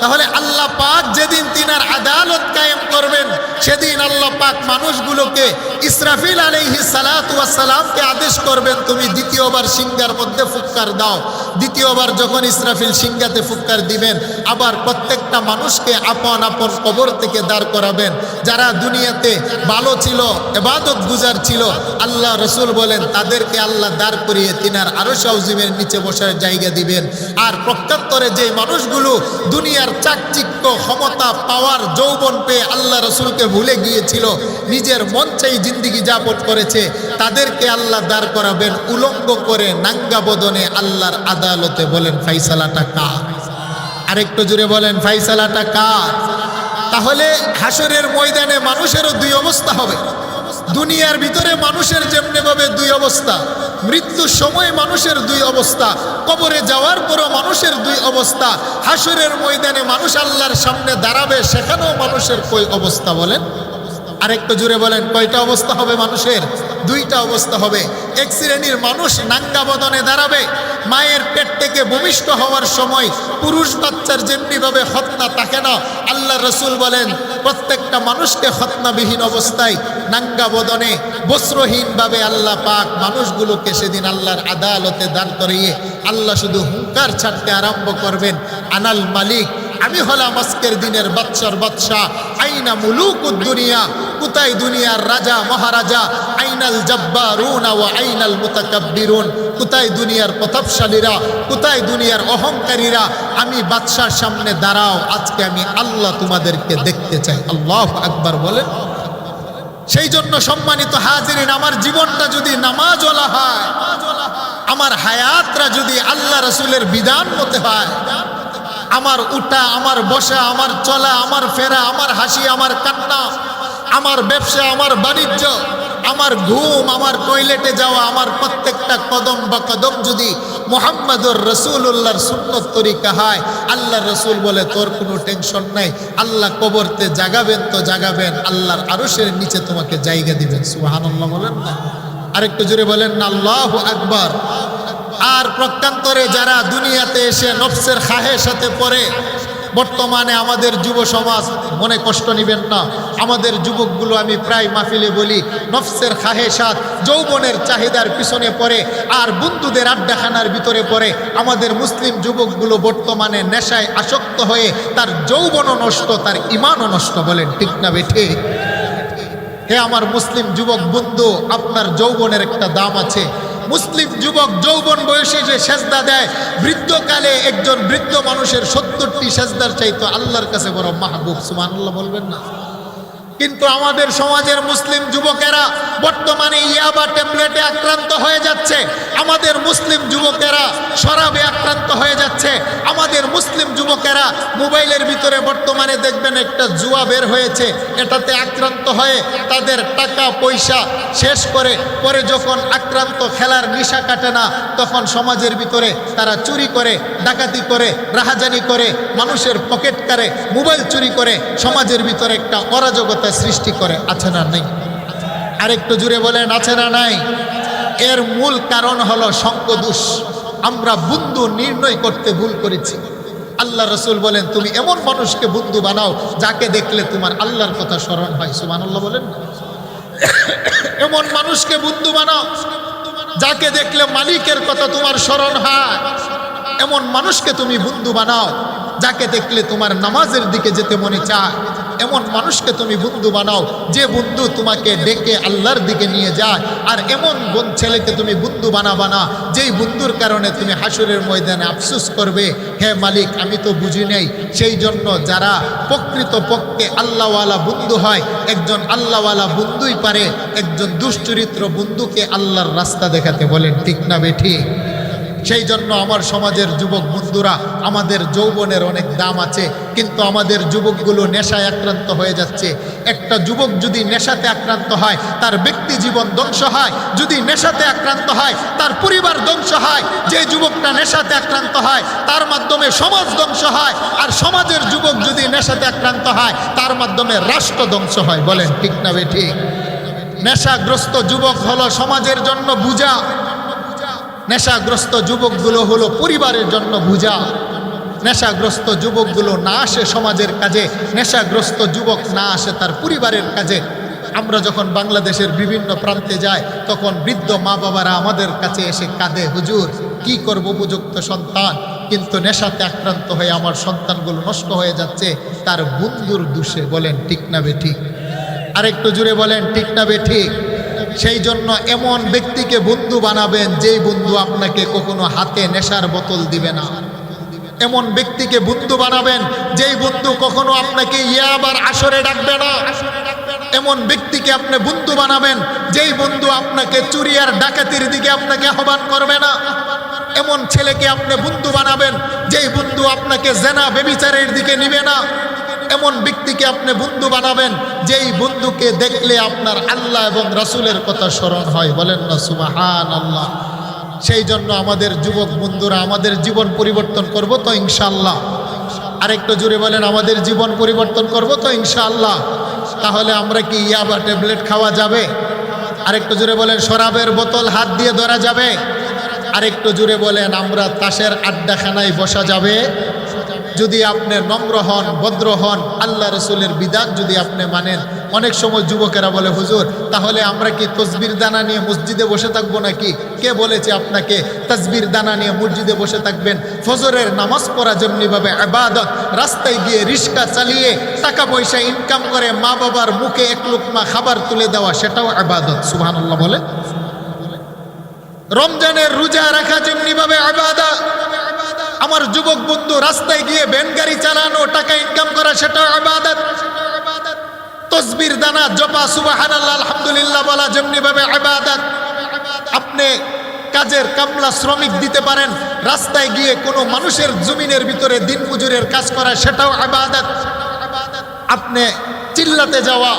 তাহলে আল্লাহ পাক যেদিন তিনার আদালত কায়েম করবেন, সেদিন আল্লাহ পাক মানুষগুলোকে ইসরাফিল আলাইহিস সালাতু ওয়াস সালামকে আদেশ করবেন, তুমি দ্বিতীয়বার সিংহার মধ্যে ফুৎকার দাও। দ্বিতীয়বার যখন ইসরাফিল সিংহাতে ফুৎকার দিবেন, আবার প্রত্যেকটা মানুষকে আপন আপন কবর থেকে দাঁড় করাবেন। যারা দুনিয়াতে ভালো ছিল, ইবাদত গুজার ছিল, আল্লাহ রসুল বলেন তাদেরকে আল্লাহ দাঁড় করিয়ে তিনার আরশ আযমের নিচে বসার জায়গা দিবেন। আর প্রত্যন্তরে যে মানুষগুলো দুনিয়ার চাকচিক্য, ক্ষমতা, পাওয়ার, যৌবন পেয়ে আল্লাহ রসুলকে ভুলে গিয়েছিল, নিজের মন চাই জিন্দিগি যাপন করেছে, তাদেরকে আল্লাহ দাঁড় করাবেন উলঙ্গ করে, নাঙ্গা বদনে আল্লাহর আদালতে। বলেন ফাইসালাটা কার? আরেকটু জুড়ে বলেন ফাইসালাটা কার? তাহলে হাসরের ময়দানে মানুষেরও 2 অবস্থা হবে। দুনিয়ার ভিতরে মানুষের যেমনিভাবে 2 অবস্থা, মৃত্যুর সময় মানুষের 2 অবস্থা, কবরে যাওয়ার পরও মানুষের 2 অবস্থা, হাসরের ময়দানে মানুষ আল্লাহর সামনে দাঁড়াবে, সেখানেও মানুষের কই অবস্থা? বলেন আরেকটু জুড়ে বলেন, কয়টা অবস্থা হবে মানুষের? 2টা অবস্থা হবে। এক শ্রেণীর মানুষ নাঙ্গা বদনে দাঁড়াবে, মায়ের পেট থেকে ভূমিষ্ঠ হওয়ার সময় পুরুষ বাচ্চার যেমনিভাবে খতনা থাকে না, আল্লাহ রসুল বলেন প্রত্যেকটা মানুষকে খতনাবিহীন অবস্থায় নাঙ্গা বদনে বস্ত্রহীনভাবে আল্লাহ পাক মানুষগুলোকে সেদিন আল্লাহর আদালতে দাঁড় করিয়ে আল্লাহ শুধু হুঙ্কার ছাড়তে আরম্ভ করবেন, আনাল মালিক, আমি হলাম আজকের দিনের বাদশার বাদশাহ। আইনা মুলুকুদ দুনিয়া, কোথায় দুনিয়ার রাজা মহারাজা? আইনাল জাব্বারুন ওয়া আইনাল মুতাকাব্বিরুন, কোথায় দুনিয়ার প্রতাপশালীরা, কোথায় দুনিয়ার অহংকারীরা? আমি বাদশার সামনে দাঁড়াও, আজকে আমি আল্লাহ তোমাদেরকে দেখতে চাই। আল্লাহু আকবার বলেন। সেই জন্য সম্মানিত হাজিরিন, আমার জীবনটা যদি নামাজওয়ালা হয়, আমার হায়াতটা যদি আল্লাহ রসুলের বিধান মতে হয়, আমার উঠা, আমার বসা, আমার চলা, আমার ফেরা, আমার হাসি, আমার কান্না, আমার ব্যবসা, আমার বাণিজ্য, আমার ঘুম, আমার টয়লেটে যাওয়া, আমার প্রত্যেকটা কদম বা কদম যদি মুহাম্মদুর রাসূলুল্লাহর সুন্নত তরিকা হয়, আল্লাহ রসুল বলে তোর কোনো টেনশন নাই, আল্লাহ কবরতে জাগাবেন তো জাগাবেন, আল্লাহর আরশের নিচে তোমাকে জায়গা দিবেন। সুবহানাল্লাহ বলেন না? আরেকটু জোরে বলেন না আল্লাহু আকবার। আর প্রত্যন্তরে যারা দুনিয়াতে এসে নফসের খাহের সাথে পড়ে, বর্তমানে আমাদের যুব সমাজ, মনে কষ্ট নেবেন না, আমাদের যুবকগুলো আমি প্রায় মাহফিলে বলি, নফসের খাহেসাত, যৌবনের চাহিদার পিছনে পড়ে আর বন্ধুদের আড্ডাখানার ভিতরে পড়ে। আমাদের মুসলিম যুবকগুলো বর্তমানে নেশায় আসক্ত হয়ে তার যৌবনও নষ্ট, তার ইমানও নষ্ট। বলেন ঠিক না বেঠে? হে আমার মুসলিম যুবক বন্ধু, আপনার যৌবনের একটা দাম আছে। মুসলিম যুবক যৌবন বয়সে যে সেজদা দেয়, বৃদ্ধকালে একজন বৃদ্ধ মানুষের 70টি সেজদার চাইতো আল্লাহর কাছে বড় মাহবুব। সুবহানাল্লাহ বলবেন না? কিন্তু আমাদের সমাজের মুসলিম যুবকেরা বর্তমানে ইয়াবা ট্যাবলেটে আক্রান্ত হয়ে যাচ্ছে, আমাদের মুসলিম যুবকেরা শরাবে আক্রান্ত হয়ে যাচ্ছে, আমাদের মুসলিম যুবকেরা মোবাইলের ভিতরে বর্তমানে দেখবেন একটা জুয়া বের হয়েছে, এটাতে আক্রান্ত হয়ে তাদের টাকা পয়সা শেষ করে পরে যখন আক্রান্ত, খেলার নেশা কাটে না, তখন সমাজের ভিতরে তারা চুরি করে, ডাকাতি করে, রাহাজানি করে, মানুষের পকেট কারে, মোবাইল চুরি করে সমাজের ভিতরে একটা অরাজকতা সৃষ্টি করে। আছে না নাই? আরেকটু জুড়ে বলেন আছে না নাই? এর মূল কারণ হলো সঙ্গদোষ। আমরা বন্ধু নির্ণয় করতে ভুল করেছি। আল্লাহ রসুল বলেন তুমি এমন মানুষকে বন্ধু বানাও যাকে দেখলে তোমার আল্লাহর কথা স্মরণ হয়। সুবহানাল্লাহ বলেন না? এমন মানুষকে বন্ধু বানাও যাকে দেখলে মালিকের কথা তোমার স্মরণ হয়। এমন মানুষকে তুমি বন্ধু বানাও যাকে দেখলে তোমার নামাজের দিকে যেতে মনে চায়। এমন মানুষকে তুমি বন্ধু বানাও যে বন্ধু তোমাকে ডেকে আল্লাহর দিকে নিয়ে যায়। আর এমন ছেলেকে তুমি বন্ধু বানাবা না যেই বন্ধুর কারণে তুমি হাসরের ময়দানে আফসোস করবে, হে মালিক আমি তো বুঝি নাই। সেই জন্য যারা প্রকৃত পক্ষে আল্লাহওয়ালা বন্ধু হয়, একজন আল্লাহওয়ালা বন্ধুই পারে একজন দুশ্চরিত্র বন্ধুকে আল্লাহর রাস্তা দেখাতে। বলেন ঠিক না বেঠিক? সেই জন্য আমার সমাজের যুবক বন্ধুরা, আমাদের যৌবনের অনেক দাম আছে, কিন্তু আমাদের যুবকগুলো নেশায় আক্রান্ত হয়ে যাচ্ছে। একটা যুবক যদি নেশাতে আক্রান্ত হয় তার ব্যক্তি জীবন ধ্বংস হয়, যদি নেশাতে আক্রান্ত হয় তার পরিবার ধ্বংস হয়। যে যুবকটা নেশাতে আক্রান্ত হয় তার মাধ্যমে সমাজ ধ্বংস হয়, আর সমাজের যুবক যদি নেশাতে আক্রান্ত হয় তার মাধ্যমে রাষ্ট্র ধ্বংস হয়। বলেন ঠিক না বেঠিক? নেশাগ্রস্ত যুবক হলো সমাজের জন্য বোঝা, নেশাগ্রস্ত যুবকগুলো হলো পরিবারের জন্য বোঝা। নেশাগ্রস্ত যুবকগুলো না আসে সমাজের কাজে, নেশাগ্রস্ত যুবক না আসে তার পরিবারের কাজে। আমরা যখন বাংলাদেশের বিভিন্ন প্রান্তে যাই তখন বৃদ্ধ মা বাবারা আমাদের কাছে এসে কাঁদে, হুজুর কি করব, উপযুক্ত সন্তান কিন্তু নেশাতে আক্রান্ত হয়ে আমার সন্তানগুলো নষ্ট হয়ে যাচ্ছে তার বন্ধুর দোষে। বলেন ঠিক না বেঠিক? আরেকটু জুড়ে বলেন ঠিক না বেঠিক? সেই জন্য এমন ব্যক্তিকে বন্ধু বানাবেন যেই বন্ধু আপনাকে কখনো হাতে নেশার বোতল দিবে না। এমন ব্যক্তিকে বন্ধু বানাবেন যেই বন্ধু কখনো আপনাকে ইয়াবার আসরে ডাকবে না। এমন ব্যক্তিকে আপনি বন্ধু বানাবেন যেই বন্ধু আপনাকে চুরি আর ডাকাতির দিকে আপনাকে আহ্বান করবে না। এমন ছেলেকে আপনি বন্ধু বানাবেন যেই বন্ধু আপনাকে জেনা ব্যভিচারের দিকে নিবে না। এমন ব্যক্তিকে আপনি বন্ধু বানাবেন যেই বন্ধুকে দেখলে আপনার আল্লাহ এবং রাসূলের কথা স্মরণ হয়। বলেন না সুবহানাল্লাহ? সেই জন্য আমাদের যুবক বন্ধুরা, আমাদের জীবন পরিবর্তন করব তো ইনশাআল্লাহ? আরেকটু জোরে বলেন, আমাদের জীবন পরিবর্তন করব তো ইনশাআল্লাহ? তাহলে আমরা কি ইয়াবা ট্যাবলেট খাওয়া যাবে? আরেকটু জোরে বলেন, শরাবের বোতল হাত দিয়ে ধরা যাবে? আরেকটু জোরে বলেন, আমরা তাসের আড্ডাখানায় বসা যাবে? যদি আপনি নম্র হন, ভদ্র হন, আল্লাহ রসুলের বিধান যদি আপনি মানেন। অনেক সময় যুবকেরা বলে, হুজুর তাহলে আমরা কি তসবির দানা নিয়ে মসজিদে বসে থাকবো নাকি? কে বলেছে আপনাকে তসবির দানা নিয়ে মসজিদে বসে থাকবেন? ফজরের নামাজ পড়া যেমনিভাবে ইবাদত, রাস্তায় গিয়ে রিক্সা চালিয়ে টাকা পয়সা ইনকাম করে মা বাবার মুখে এক লুকমা খাবার তুলে দেওয়া সেটাও ইবাদত। সুবহানাল্লাহ বলে? রমজানের রোজা রাখা যেমনিভাবে ইবাদত, আমার যুবক বন্ধু রাস্তায় গিয়ে ভ্যান গাড়ি চালানো, টাকা ইনকাম করা সেটাও ইবাদত। তসবির দানা জপা, সুবহানাল্লাহ আলহামদুলিল্লাহ বলা যেমনিভাবে ইবাদত। আপনি কাজের কামলা শ্রমিক দিতে পারেন, রাস্তায় গিয়ে কোনো মানুষের জমিনের ভিতরে দিন মজুরের কাজ করা সেটাও ইবাদত। আপনি চিল্লাতে যাওয়া,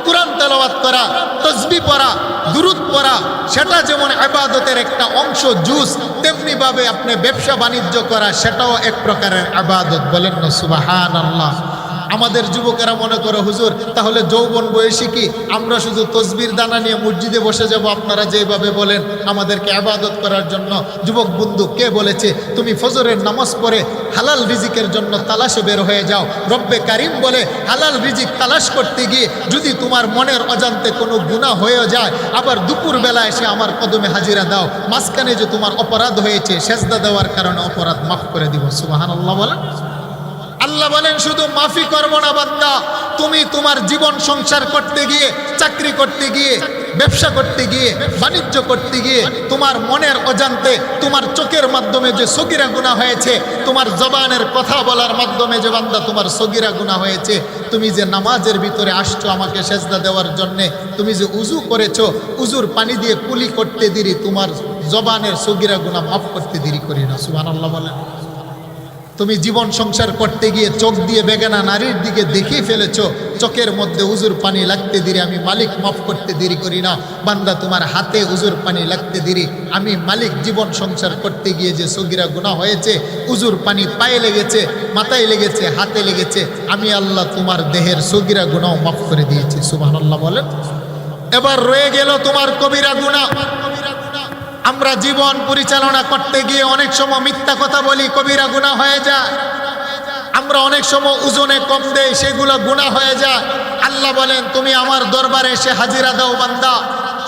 কুরআন তেলাওয়াত করা, তাসবিহ পড়া, দুরূদ পড়া সেটা যেমন ইবাদতের একটা অংশ জুজ, তেমনি ভাবে আপনি ব্যবসা বাণিজ্য করা সেটাও এক প্রকারের ইবাদত। বলেন না সুবহানাল্লাহ? আমাদের যুবকেরা মনে করে, হুজুর তাহলে যৌবন বয়সী কি আমরা শুধু তসবির দানা নিয়ে মসজিদে বসে যাব আপনারা যেভাবে বলেন আমাদেরকে ইবাদত করার জন্য? যুবক বন্ধু, কে বলেছে? তুমি ফজরের নামাজ পড়ে হালাল রিজিকের জন্য তালাশে বের হয়ে যাও। রব্বে কারিম বলে হালাল রিজিক তালাশ করতে গিয়ে যদি তোমার মনের অজান্তে কোনো গুনাহ হয়ে যায়, আবার দুপুর বেলা এসে আমার কদমে হাজিরা দাও, মাঝখানে যে তোমার অপরাধ হয়েছে সেজদা দেওয়ার কারণে অপরাধ মাফ করে দিব। সুবহানাল্লাহ বলেন? আল্লাহ বলেন শুধু মাফি করব না বান্দা, তুমি তোমার জীবন সংসার করতে গিয়ে, চাকরি করতে গিয়ে, ব্যবসা করতে গিয়ে, বাণিজ্য করতে গিয়ে তোমার মনের অজান্তে, তোমার চোখের মাধ্যমে যে সগীরা গুনাহ হয়েছে, তোমার জবানের কথা বলার মাধ্যমে যে বান্দা তোমার সগীরা গুনাহ হয়েছে, তুমি যে নামাজের ভিতরে আসছো আমাকে সেজদা দেওয়ার জন্যে, তুমি যে উজু করেছো, উজুর পানি দিয়ে কুলি করতে দেরি তোমার জবানের সগীরা গুনাহ মাফ করতে দেরি করি না। সুবহানাল্লাহ বলেন? তুমি জীবন সংসার করতে গিয়ে চোখ দিয়ে বেগানা নারীর দিকে দেখিয়ে ফেলেছ, চোখের মধ্যে উজুর পানি লাগতে দেরি আমি মালিক মাফ করতে দেরি করি না। বান্দা তোমার হাতে উজুর পানি লাগতে দেরি, আমি মালিক জীবন সংসার করতে গিয়ে যে সগীরা গুনাহ হয়েছে, উজুর পানি পায়ে লেগেছে, মাথায় লেগেছে, হাতে লেগেছে, আমি আল্লাহ তোমার দেহের সগীরা গুনাহ মাফ করে দিয়েছি। সুবহানাল্লাহ বলেন? এবার রয়ে গেল তোমার কবিরা গুনাহ। আমরা জীবন পরিচালনা করতে গিয়ে অনেক সময় মিথ্যা কথা বলি, কবিরা গুনাহ হয়ে যায়। আমরা অনেক সময় ওজনে কম দেই, সেগুলো গুনাহ হয়ে যায়। আল্লাহ বলেন তুমি আমার দরবারে এসে হাজিরা দাও বান্দা।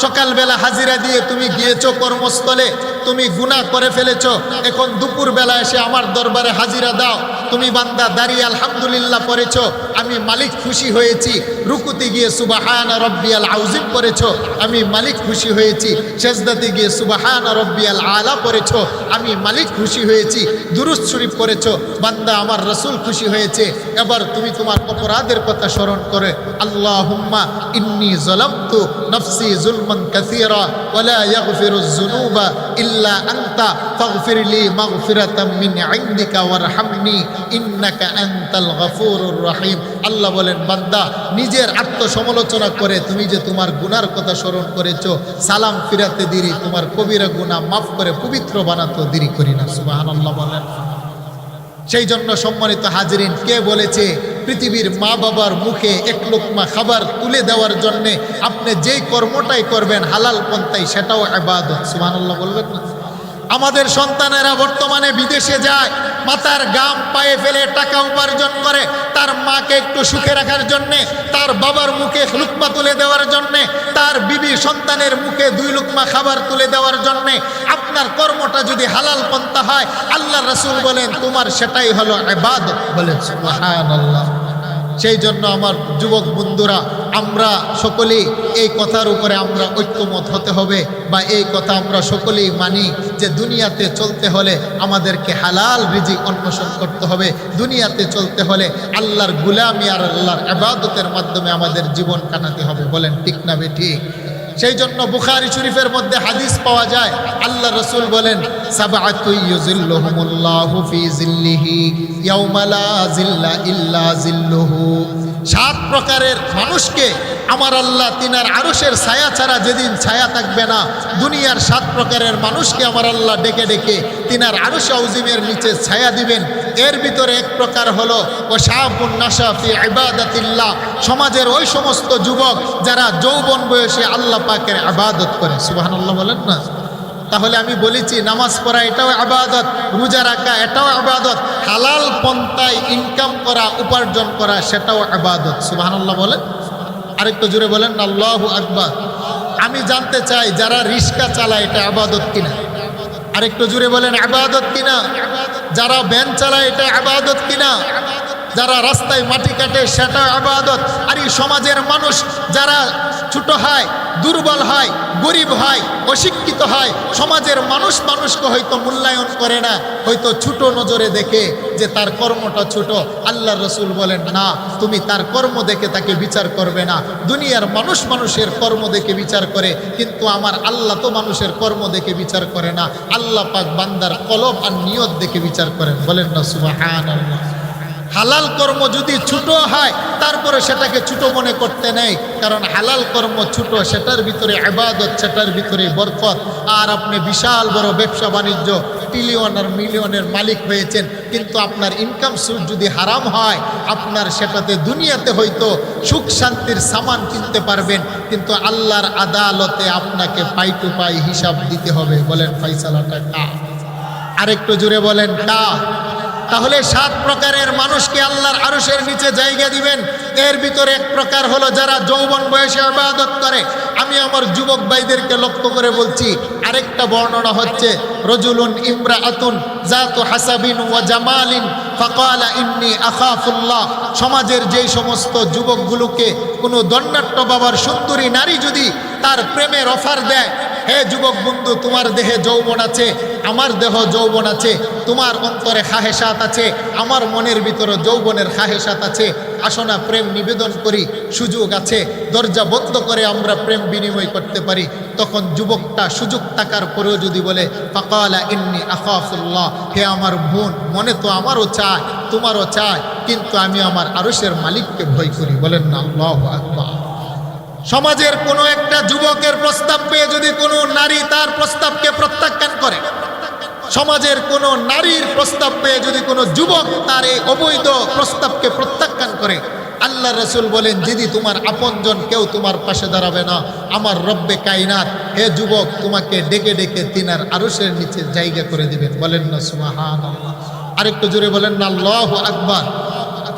সকালবেলা হাজিরা দিয়ে তুমি গিয়েছো কর্মস্থলে, তুমি গুনাহ করে ফেলেছো, এখন দুপুরবেলা এসে আমার দরবারে হাজিরা দাও। তুমি বান্দা দাঁড়িয়ে আলহামদুলিল্লাহ পড়েছো, আমি মালিক খুশি হয়েছি। রুকুতে গিয়ে সুবহান রব্বিয়াল আউজিম পড়েছো, আমি মালিক খুশি হয়েছি। সেজদাতে গিয়ে সুবহান রব্বিয়াল আলা পড়েছো, আমি মালিক খুশি হয়েছি। দুরূদ শরীফ পড়েছো, বান্দা আমার রাসূল খুশি হয়েছে। এবার তুমি তোমার অপরাধের কথা স্মরণ করে আল্লাহুম্মা ইন্নী যালামতু নাফসি যুলমান কাসীরা ওয়া লা ইয়াগফিরুয যুনুবা ইল্লা আনতা ফাগফিরলি মাগফিরাতাম মিন ইনদিকা ওয়ারহামনি ইন্নাকা আনতাল গফুরুর রহিম। আল্লাহ বলেন বান্দা নিজের আত্মসমালোচনা করে তুমি যে তোমার গুনার কথা স্মরণ করেছো, সালাম ফিরাতে দেরি, তোমার কবিরা গুনাহ মাফ করে পবিত্র বানাতে দেরি করি না। সুবহানাল্লাহ বলেন। সেই জন্য সম্মানিত হাজিরিন, কে বলেছে পৃথিবীর মা বাবার মুখে এক লোকমা খাবার তুলে দেওয়ার জন্যে আপনি যেই কর্মটাই করবেন হালাল পন্থায়, সেটাও ইবাদত। সুবহানাল্লাহ বলবেন না? আমাদের সন্তানেরা বর্তমানে বিদেশে যায়, মাথার গাম পায়ে ফেলে টাকা উপার্জন করে তার মাকে একটু সুখে রাখার জন্যে, তার বাবার মুখে লুকমা তুলে দেওয়ার জন্যে, তার বিবি সন্তানের মুখে 2 লুকমা খাবার তুলে দেওয়ার জন্যে। আপনার কর্মটা যদি হালাল পন্থা হয়, আল্লাহ রাসূল বলেন তোমার সেটাই হলো ইবাদত। বলেন সুবহানাল্লাহ। সেই জন্য আমার যুবক বন্ধুরা, আমরা সকলেই এই কথার উপরে আমরা ঐক্যমত হতে হবে, বা এই কথা আমরা সকলেই মানি যে দুনিয়াতে চলতে হলে আমাদেরকে হালাল রিজিক অন্বেষণ করতে হবে। দুনিয়াতে চলতে হলে আল্লাহর গোলামি আর আল্লাহর ইবাদতের মাধ্যমে আমাদের জীবন কাটাতে হবে। বলেন ঠিক না বেঠিক? সেই জন্য বুখারী শরীফের মধ্যে হাদিস পাওয়া যায়, আল্লাহ রাসূল বলেন সাবআতু ইউযিল্লুহুমুল্লাহু ফি জিল্লিহি ইয়াওমা লা জিল্লা ইল্লা জিল্লুহু। 7 প্রকারের মানুষকে আমার আল্লাহ তিনার আরশের ছায়া ছাড়া যেদিন ছায়া থাকবে না, দুনিয়ার 7 প্রকারের মানুষকে আমার আল্লাহ ডেকে ডেকে তিনার আরশে আযীমের নিচে ছায়া দিবেন। এর ভিতরে এক প্রকার হলো ওয়াশাবুন নাশা ফি ইবাদাতিল্লাহ, সমাজের ওই সমস্ত যুবক যারা যৌবন বয়সে আল্লাহ পাকের ইবাদত করে। সুবহানাল্লাহ বলেন না? তাহলে আমি বলেছি নামাজ পড়া এটাও ইবাদত, রোজা রাখা এটাও ইবাদত, হালাল পন্থায় ইনকাম করা উপার্জন করা সেটাও ইবাদত। সুবহানাল্লাহ বলেন। আরেকটু জোরে বলেন আল্লাহু আকবার। আমি জানতে চাই যারা রিক্সা চালায় এটা ইবাদত কিনা? আরেকটু জোরে বলেন ইবাদত কিনা? যারা ভ্যান চালায় এটা ইবাদত কিনা? যারা রাস্তায় মাটি কাটে সেটা ইবাদত। আর এই সমাজের মানুষ যারা ছোট হয়, দুর্বল হয়, গরিব হয়, অশিক্ষিত হয়, সমাজের মানুষ মানুষকে হয়তো মূল্যায়ন করে না, হয়তো ছোট নজরে দেখে যে তার কর্মটা ছোট। আল্লাহ রাসূল বলেন না, তুমি তার কর্ম দেখে তাকে বিচার করবে না। দুনিয়ার মানুষ মানুষের কর্ম দেখে বিচার করে, কিন্তু আমার আল্লাহ তো মানুষের কর্ম দেখে বিচার করে না। আল্লাহ পাক বান্দার কলব আর নিয়ত দেখে বিচার করেন। বলেন না সুবহানাল্লাহ। হালাল কর্ম যদি ছোট হয় তারপরে সেটাকে ছোট মনে করতে নেই, কারণ হালাল কর্ম ছোট, সেটার ভিতরে ইবাদত, সেটার ভিতরে বরকত। আর আপনি বিশাল বড় ব্যবসা বাণিজ্য ট্রিলিয়ন আর মিলিয়নের মালিক হয়েছেন, কিন্তু আপনার ইনকাম সোর্স যদি হারাম হয়, আপনার সেটাতে দুনিয়াতে হয়তো সুখ শান্তির সামান কিনতে পারবেন, কিন্তু আল্লাহর আদালতে আপনাকে পাই টু পাই হিসাব দিতে হবে। বলেন ফাইসালাটা কা? আরেকটু জোরে বলেন কা? তাহলে 7 প্রকারের মানুষকে আল্লাহর আরশের নিচে জায়গা দিবেন। এর ভিতরে এক প্রকার হলো যারা যৌবন বয়সে ইবাদত করে। আমি আমার যুবক ভাইদেরকে লক্ষ্য করে বলছি, আরেকটা বর্ণনা হচ্ছে রজুলুন ইমরাআতুন জাতু হাসাবিন ওয়া জামালিন ফাকালা ইন্নী আখাফুল্লাহ। সমাজের যেই সমস্ত যুবকগুলোকে কোনো দণ্ডাট্য বাবার সুন্দরী নারী যদি তার প্রেমের অফার দেয়, হে যুবক বন্ধু, তোমার দেহে যৌবন আছে, আমার দেহ যৌবন আছে, তোমার অন্তরে খাহেসাত আছে, আমার মনের ভিতরে যৌবনের খাহেসাত আছে, আসো না প্রেম নিবেদন করি, সুযোগ আছে, দরজা বন্ধ করে আমরা প্রেম বিনিময় করতে পারি। তখন যুবকটা সুযোগ থাকার পরেও যদি বলে ফাকালা ইন্নী আখাফুল্লাহ, হে আমার বোন, মনে তো আমারও চায়, তোমারও চায়, কিন্তু আমি আমার আরশের মালিককে ভয় করি। বলেন না আল্লাহু আকবার। সমাজের কোনো একটা যুবকের প্রস্তাব পেয়ে যদি কোনো নারী তার প্রস্তাবকে প্রত্যাখ্যান করে, সমাজের কোনো নারীর প্রস্তাব পেয়ে যদি কোনো যুবক তার এই অবৈধ প্রস্তাবকে প্রত্যাখ্যান করে, আল্লাহ রাসূল বলেন যদি তোমার আপনজন কেউ তোমার পাশে দাঁড়াবে না, আমার রব্বে কায়নাত হে যুবক তোমাকে ডেকে ডেকে তিনার আরশের নিচে জায়গা করে দিবেন। বলেন না সুবহানাল্লাহ। আরেকটু জোরে বলেন না আল্লাহু আকবার।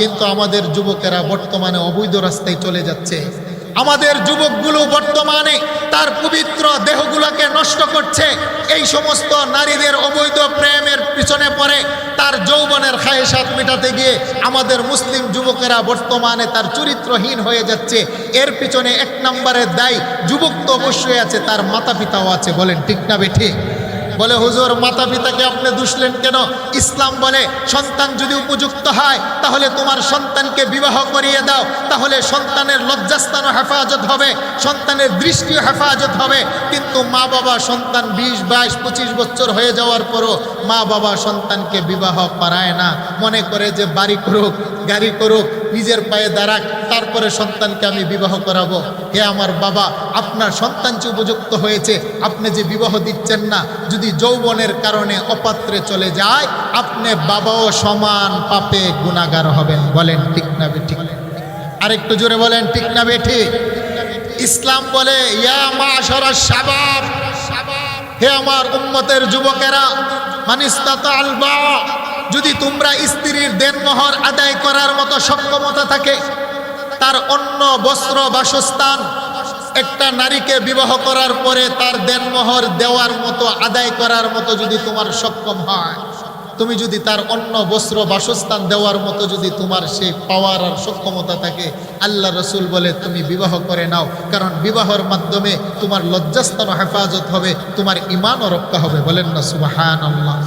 কিন্তু আমাদের যুবকেরা বর্তমানে অবৈধ রাস্তায় চলে যাচ্ছে। আমাদের যুবকগুলো বর্তমানে তার পবিত্র দেহগুলোকে নষ্ট করছে। এই সমস্ত নারীদের অবৈধ প্রেমের পিছনে পড়ে তার যৌবনের খায়েশাত মেটাতে গিয়ে আমাদের মুসলিম যুবকেরা বর্তমানে তার চরিত্রহীন হয়ে যাচ্ছে। এর পিছনে এক নম্বরের দায়ী যুবক তো অবশ্যই আছে, তার মাতা পিতাও আছে। বলেন ঠিক না বেঠিক? বলে হুজুর মাতা পিতাকে আপনি দুষলেন কেন? ইসলাম বলে সন্তান যদি উপযুক্ত হয় তাহলে তোমার সন্তানকে বিবাহ করিয়ে দাও, তাহলে সন্তানের লজ্জাস্থানও হেফাজত হবে, সন্তানের দৃষ্টিও হেফাজত হবে। কিন্তু মা বাবা সন্তান 20, 22, 25 বছর হয়ে যাওয়ার পরও মা বাবা সন্তানকে বিবাহ করায় না, মনে করে যে বাড়ি করুক, গাড়ি করুক, নিজের পায়ে দাঁড়াক, তারপরে সন্তানকে আমি বিবাহ করাবো। হে আমার বাবা, আপনার সন্তান যে উপযুক্ত হয়েছে, আপনি যে বিবাহ দিচ্ছেন না, যদি যৌবনের কারণে অপাত্রে চলে যায়, আপনি বাবাও সমান পাপে গুনাহগার হবেন। বলেন ঠিক না বেঠিক? আরেকটু জোরে বলেন ঠিক না বেঠিক? ইসলাম বলে ইয়া মাশারাশ শাবাব, হে আমার উম্মতের যুবকেরা, মানিস্তাতাল বা'a, যদি তোমরা স্ত্রীর দেনমোহর আদায় করার মতো সক্ষমতা থাকে, তার অন্ন বস্ত্র বাসস্থান, একটা নারীকে বিবাহ করার পরে তার দেনমোহর দেওয়ার মতো আদায় করার মতো যদি তোমার সক্ষম হয়, তুমি যদি তার অন্ন বস্ত্র বাসস্থান দেওয়ার মতো যদি তোমার সেই পাওয়ার আর সক্ষমতা থাকে, আল্লাহ রসুল বলে তুমি বিবাহ করে নাও। কারণ বিবাহের মাধ্যমে তোমার লজ্জাস্থান হেফাজত হবে, তোমার ঈমানও রক্ষা হবে। বলেন না সুবহানাল্লাহ?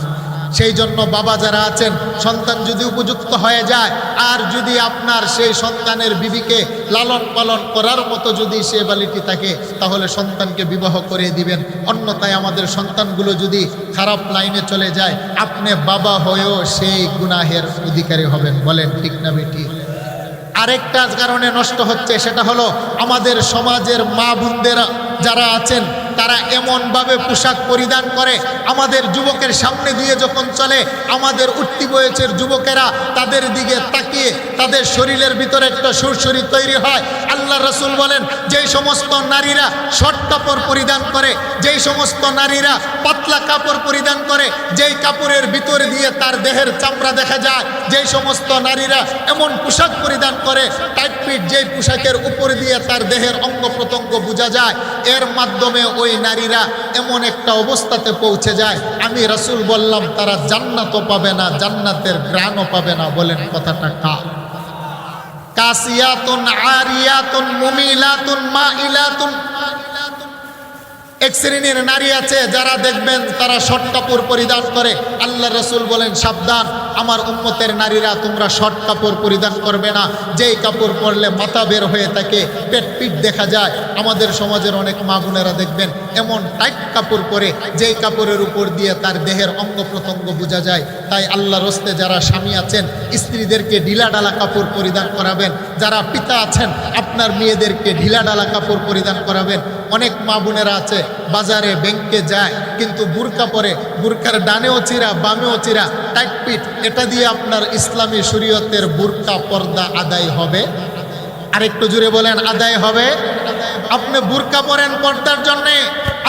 সেই জন্য বাবা যারা আছেন, সন্তান যদি উপযুক্ত হয়ে যায় আর যদি আপনার সেই সন্তানের বিবিকে লালন পালন করার মতো যদি সে বালিটি থাকে, তাহলে সন্তানকে বিবাহ করে দিবেন। অন্যথায় আমাদের সন্তানগুলো যদি খারাপ লাইনে চলে যায়, আপনি বাবা হয়েও সেই গুনাহের অধিকারী হবেন। বলেন ঠিক না বেঠিক? আরেকটা কারণে নষ্ট হচ্ছে, সেটা হলো আমাদের সমাজের মা বোনদেরা যারা আছেন, তারা এমনভাবে পোশাক পরিধান করে, আমাদের যুবকের সামনে দিয়ে যখন চলে, আমাদের উঠতি বয়সের যুবকেরা তাদের দিকে তাকিয়ে তাদের শরীরের ভিতরে একটা সুরসুরি তৈরি হয়। আল্লাহ রসুল বলেন, যেই সমস্ত নারীরা শর্ট কাপড় পরিধান করে, যেই সমস্ত নারীরা পাতলা কাপড় পরিধান করে, যেই কাপড়ের ভিতর দিয়ে তার দেহের চামড়া দেখা যায়, যেই সমস্ত নারীরা এমন পোশাক পরিধান করে টাইট ফিট, যেই পোশাকের উপর দিয়ে তার দেহের অঙ্গ প্রত্যঙ্গ বোঝা যায়, এর মাধ্যমে ওই নারীরা এমন একটা অবস্থাতে পৌঁছে যায়, আমি রাসূল বললাম তারা জান্নাতও পাবে না, জান্নাতের ঘ্রাণও পাবে না। বলেন কথাটা কাসিয়াতুন আরিয়াতুন মুমিলাতুন মাইলাতুন। এক শ্রেণীর নারী আছে যারা দেখবেন তারা শর্ট কাপড় পরিধান করে। আল্লাহ রসুল বলেন, সাবধান আমার উম্মতের নারীরা, তোমরা শর্ট কাপড় পরিধান করবে না, যেই কাপড় পরলে মাথা বের হয়ে থাকে, পেট পিঠ দেখা যায়। আমাদের সমাজের অনেক মা বোনেরা দেখবেন এমন টাইট কাপড় পরে, যেই কাপড়ের উপর দিয়ে তার দেহের অঙ্গ প্রত্যঙ্গ বোঝা যায়। তাই আল্লাহ রস্তে যারা স্বামী আছেন, স্ত্রীদেরকে ঢিলাঢালা কাপড় পরিধান করাবেন। যারা পিতা আছেন, আপনার মেয়েদেরকে ঢিলাঢালা কাপড় পরিধান করাবেন। অনেক মা বোনেরা আছে বাজারে ব্যাংকে যায় কিন্তু বুরকা পরে, বুরকার ডানেও চিরা বামেও চিরা, টাইট পিট, এটা দিয়ে আপনার ইসলামী শরীয়তের বুরকা পর্দা আদায় হবে? আরেকটু জুড়ে বলেন আদায় হবে? আপনি বুরকা পরেন পর্দার জন্যে,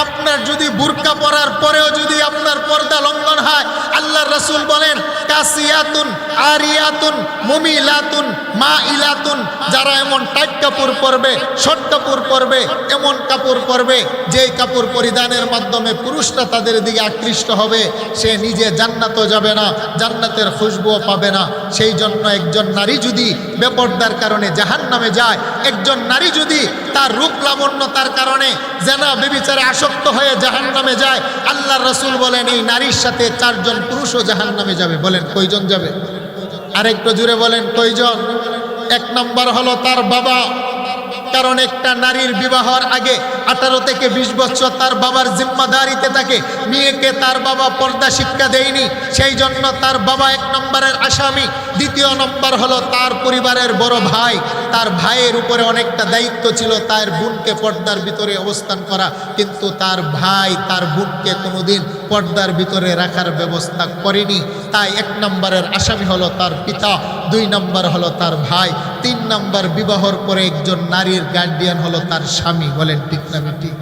আপনার যদি বুরকা পরার পরেও যদি আপনার পর্দা লঙ্ঘন হয়, আল্লাহ রাসূল বলেন কাসিয়াতুন আরিয়াতুন মুমিলাতুন মাইলাতুন, যারা এমন টাইট কাপড় পরবে, শর্ট কাপড় পরবে, এমন কাপড় পরবে যেই কাপড় পরিধানের মাধ্যমে পুরুষরা তাদের দিকে আকৃষ্ট হবে, সে নিজে জান্নাতও যাবে না, জান্নাতের খুশবুও পাবে না। সেই জন্য একজন নারী যদি বেপরদার কারণে জাহান্নামে যায়, একজন নারী যদি তার রূপ লাবণ্যতার কারণে জেনা ব্যভিচারে আসক্ত হয়ে জাহান্নামে যায়, আল্লাহর রাসূল বলেন এই নারীর সাথে 4 জন পুরুষও জাহান্নামে যাবে। বলেন কয়জন যাবে? আরেকটু জুড়ে বলেন কয়জন? 1 নম্বর হলো তার বাবা। কারণ একটা নারীর বিবাহের আগে 18 থেকে 20 বছর তার বাবার জিম্মাদারিতে থাকে। মেয়েকে তার বাবা পর্দা শিক্ষা দেয়নি, সেই জন্য তার বাবা 1 নম্বরের আসামি। 2য় নম্বর হলো তার পরিবারের বড় ভাই, তার ভাইয়ের উপরে অনেকটা দায়িত্ব ছিল তার বোনকে পর্দার ভিতরে অবস্থান করা, কিন্তু তার ভাই তার বোনকে কোনোদিন পর্দার ভিতরে রাখার ব্যবস্থা করেনি। তাই 1 নম্বরের আসামি হলো তার পিতা, 2 নম্বর হলো তার ভাই, 3 নম্বর বিবাহর পরে একজন নারীর গার্ডিয়ান হলো তার স্বামী। বলেন ঠিক না বেঠিক?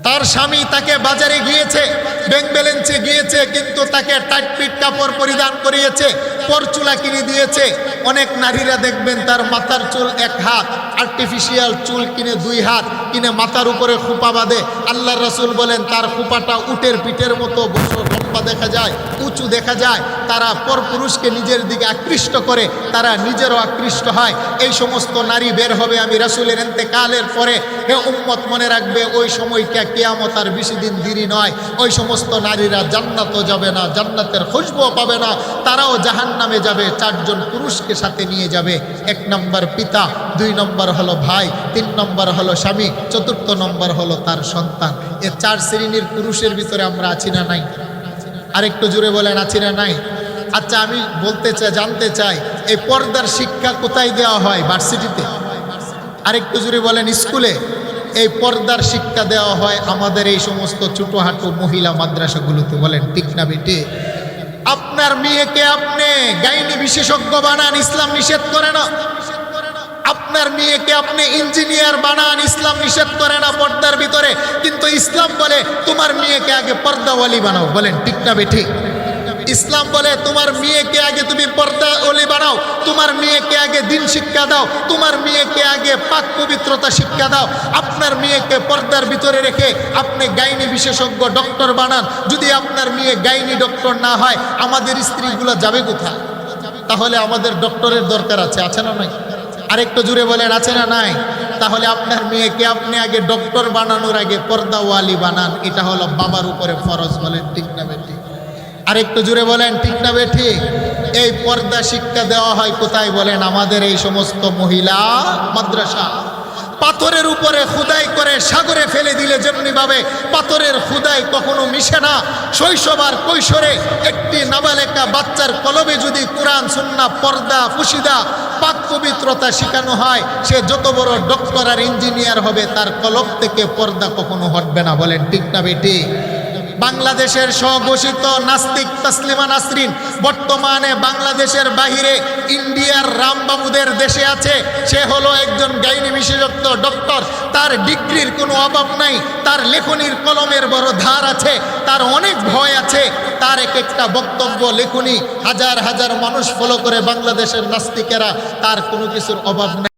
তার স্বামী তাকে বাজারে গিয়েছে, ব্যাংক ব্যালেন্সে গিয়েছে, কিন্তু তাকে টাইট ফিট কাপড় পরিধান করিয়েছে, পরচুলা কিনে দিয়েছে। অনেক নারীরা দেখবেন তার মাথার চুল 1 হাত, আর্টিফিশিয়াল চুল কিনে 2 হাত কিনে মাথার উপরে খোপা বাঁধে। আল্লাহর রাসূল বলেন তার খোপাটা উটের পিঠের মতো বড় লম্বা দেখা যায়, উঁচু দেখা যায়। তারা পরপুরুষকে নিজের দিকে আকৃষ্ট করে, তারা নিজেরও আকৃষ্ট হয়। এই সমস্ত নারী বের হবে আমি রাসূলের ইন্তেকালের পরে। হে উম্মত, মনে রাখবে ওই সময়টা কিয়ামত আর বেশি দিন দেরি নয়। ওই সমস্ত নারীরা জান্নাতও যাবে না, জান্নাতের খুশবুও পাবে না, তারাও জাহান্নামে যাবে। 4 জন পুরুষকে সাথে নিয়ে যাবে। 1 নম্বর পিতা, 2 নম্বর হলো ভাই, 3 নম্বর হলো স্বামী, 4র্থ নম্বর হলো তার সন্তান। এই 4 শ্রেণীর পুরুষের ভিতরে আমরা আছি না নাই? আরেকটু জোরে বলেন আছি না নাই? আচ্ছা, আমি জানতে চাই এই পর্দার শিক্ষা কোথায় দেওয়া হয়? ভার্সিটিতে? আরেকটু জোরে বলেন স্কুলে? এই পর্দার শিক্ষা দেওয়া হয় আমাদের এই সমস্ত ছোটহাঁটু মহিলা মাদ্রাসাগুলোতে। বলেন ঠিক না বেটি? আপনার মেয়েকে আপনি গাইনি বিশেষজ্ঞ বানান, ইসলাম নিষেধ করে না। আপনার মেয়েকে আপনি ইঞ্জিনিয়ার বানান, ইসলাম নিষেধ করে না পর্দার ভিতরে। কিন্তু ইসলাম বলে তোমার মেয়েকে আগে পর্দাওয়ালি বানাও। বলেন ঠিক না বেটি? ইসলাম বলে তোমার মেয়েকে আগে তুমি পর্দাওয়ালি বানাও, তোমার মেয়েকে আগে দিন শিক্ষা দাও, তোমার মেয়েকে আগে পাক পবিত্রতা শিক্ষা দাও। আপনার মেয়েকে পর্দার ভিতরে রেখে আপনি গাইনি বিশেষজ্ঞ ডক্টর বানান। যদি আপনার মেয়ে গাইনি ডক্টর না হয়, আমাদের স্ত্রীগুলো যাবে কোথায়? তাহলে আমাদের ডক্টরের দরকার আছে, আছে না নাই? আরেকটু জুড়ে বলেন আছে না নাই? তাহলে আপনার মেয়েকে আপনি আগে ডক্টর বানানোর আগে পর্দাওয়ালি বানান। এটা হলো বাবার উপরে ফরজ। বলেন ঠিক না বেটি? আরেকটু জুড়ে বলেন ঠিক না বেটি? এই পর্দা শিক্ষা দেওয়া হয় কোথায় বলেন? আমাদের এই সমস্ত মহিলা মাদ্রাসা। পাথরের উপরে খুদাই করে সাগরে ফেলে দিলে যেমনি ভাবে পাথরের খুদাই কখনো মিশে না, শৈশব আর কৈশোরে একটি নাবালেকা বাচ্চার কলবে যদি কোরআন সুন্নাহ পর্দা ফুশিদা পাক পবিত্রতা শেখানো হয়, সে যত বড় ডক্টর আর ইঞ্জিনিয়ার হবে, তার কলব থেকে পর্দা কখনো হটবে না। বলেন ঠিক না বেটি? বাংলাদেশের স্বঘোষিত নাস্তিক তাসলিমা নাসরিন বর্তমানে বাংলাদেশের বাহিরে ইন্ডিয়ার রামবাবুদের দেশে আছে। সে হলো একজন গাইনি বিশেষজ্ঞ ডক্টর। তার ডিগ্রির কোনো অভাব নাই, তার লেখনির কলমের বড় ধার আছে, তার অনেক ভয় আছে। তার একটা বক্তব্য লেখনি হাজার হাজার মানুষ ফলো করে বাংলাদেশের নাস্তিকেরা। তার কোনো কিছুর অভাব নাই।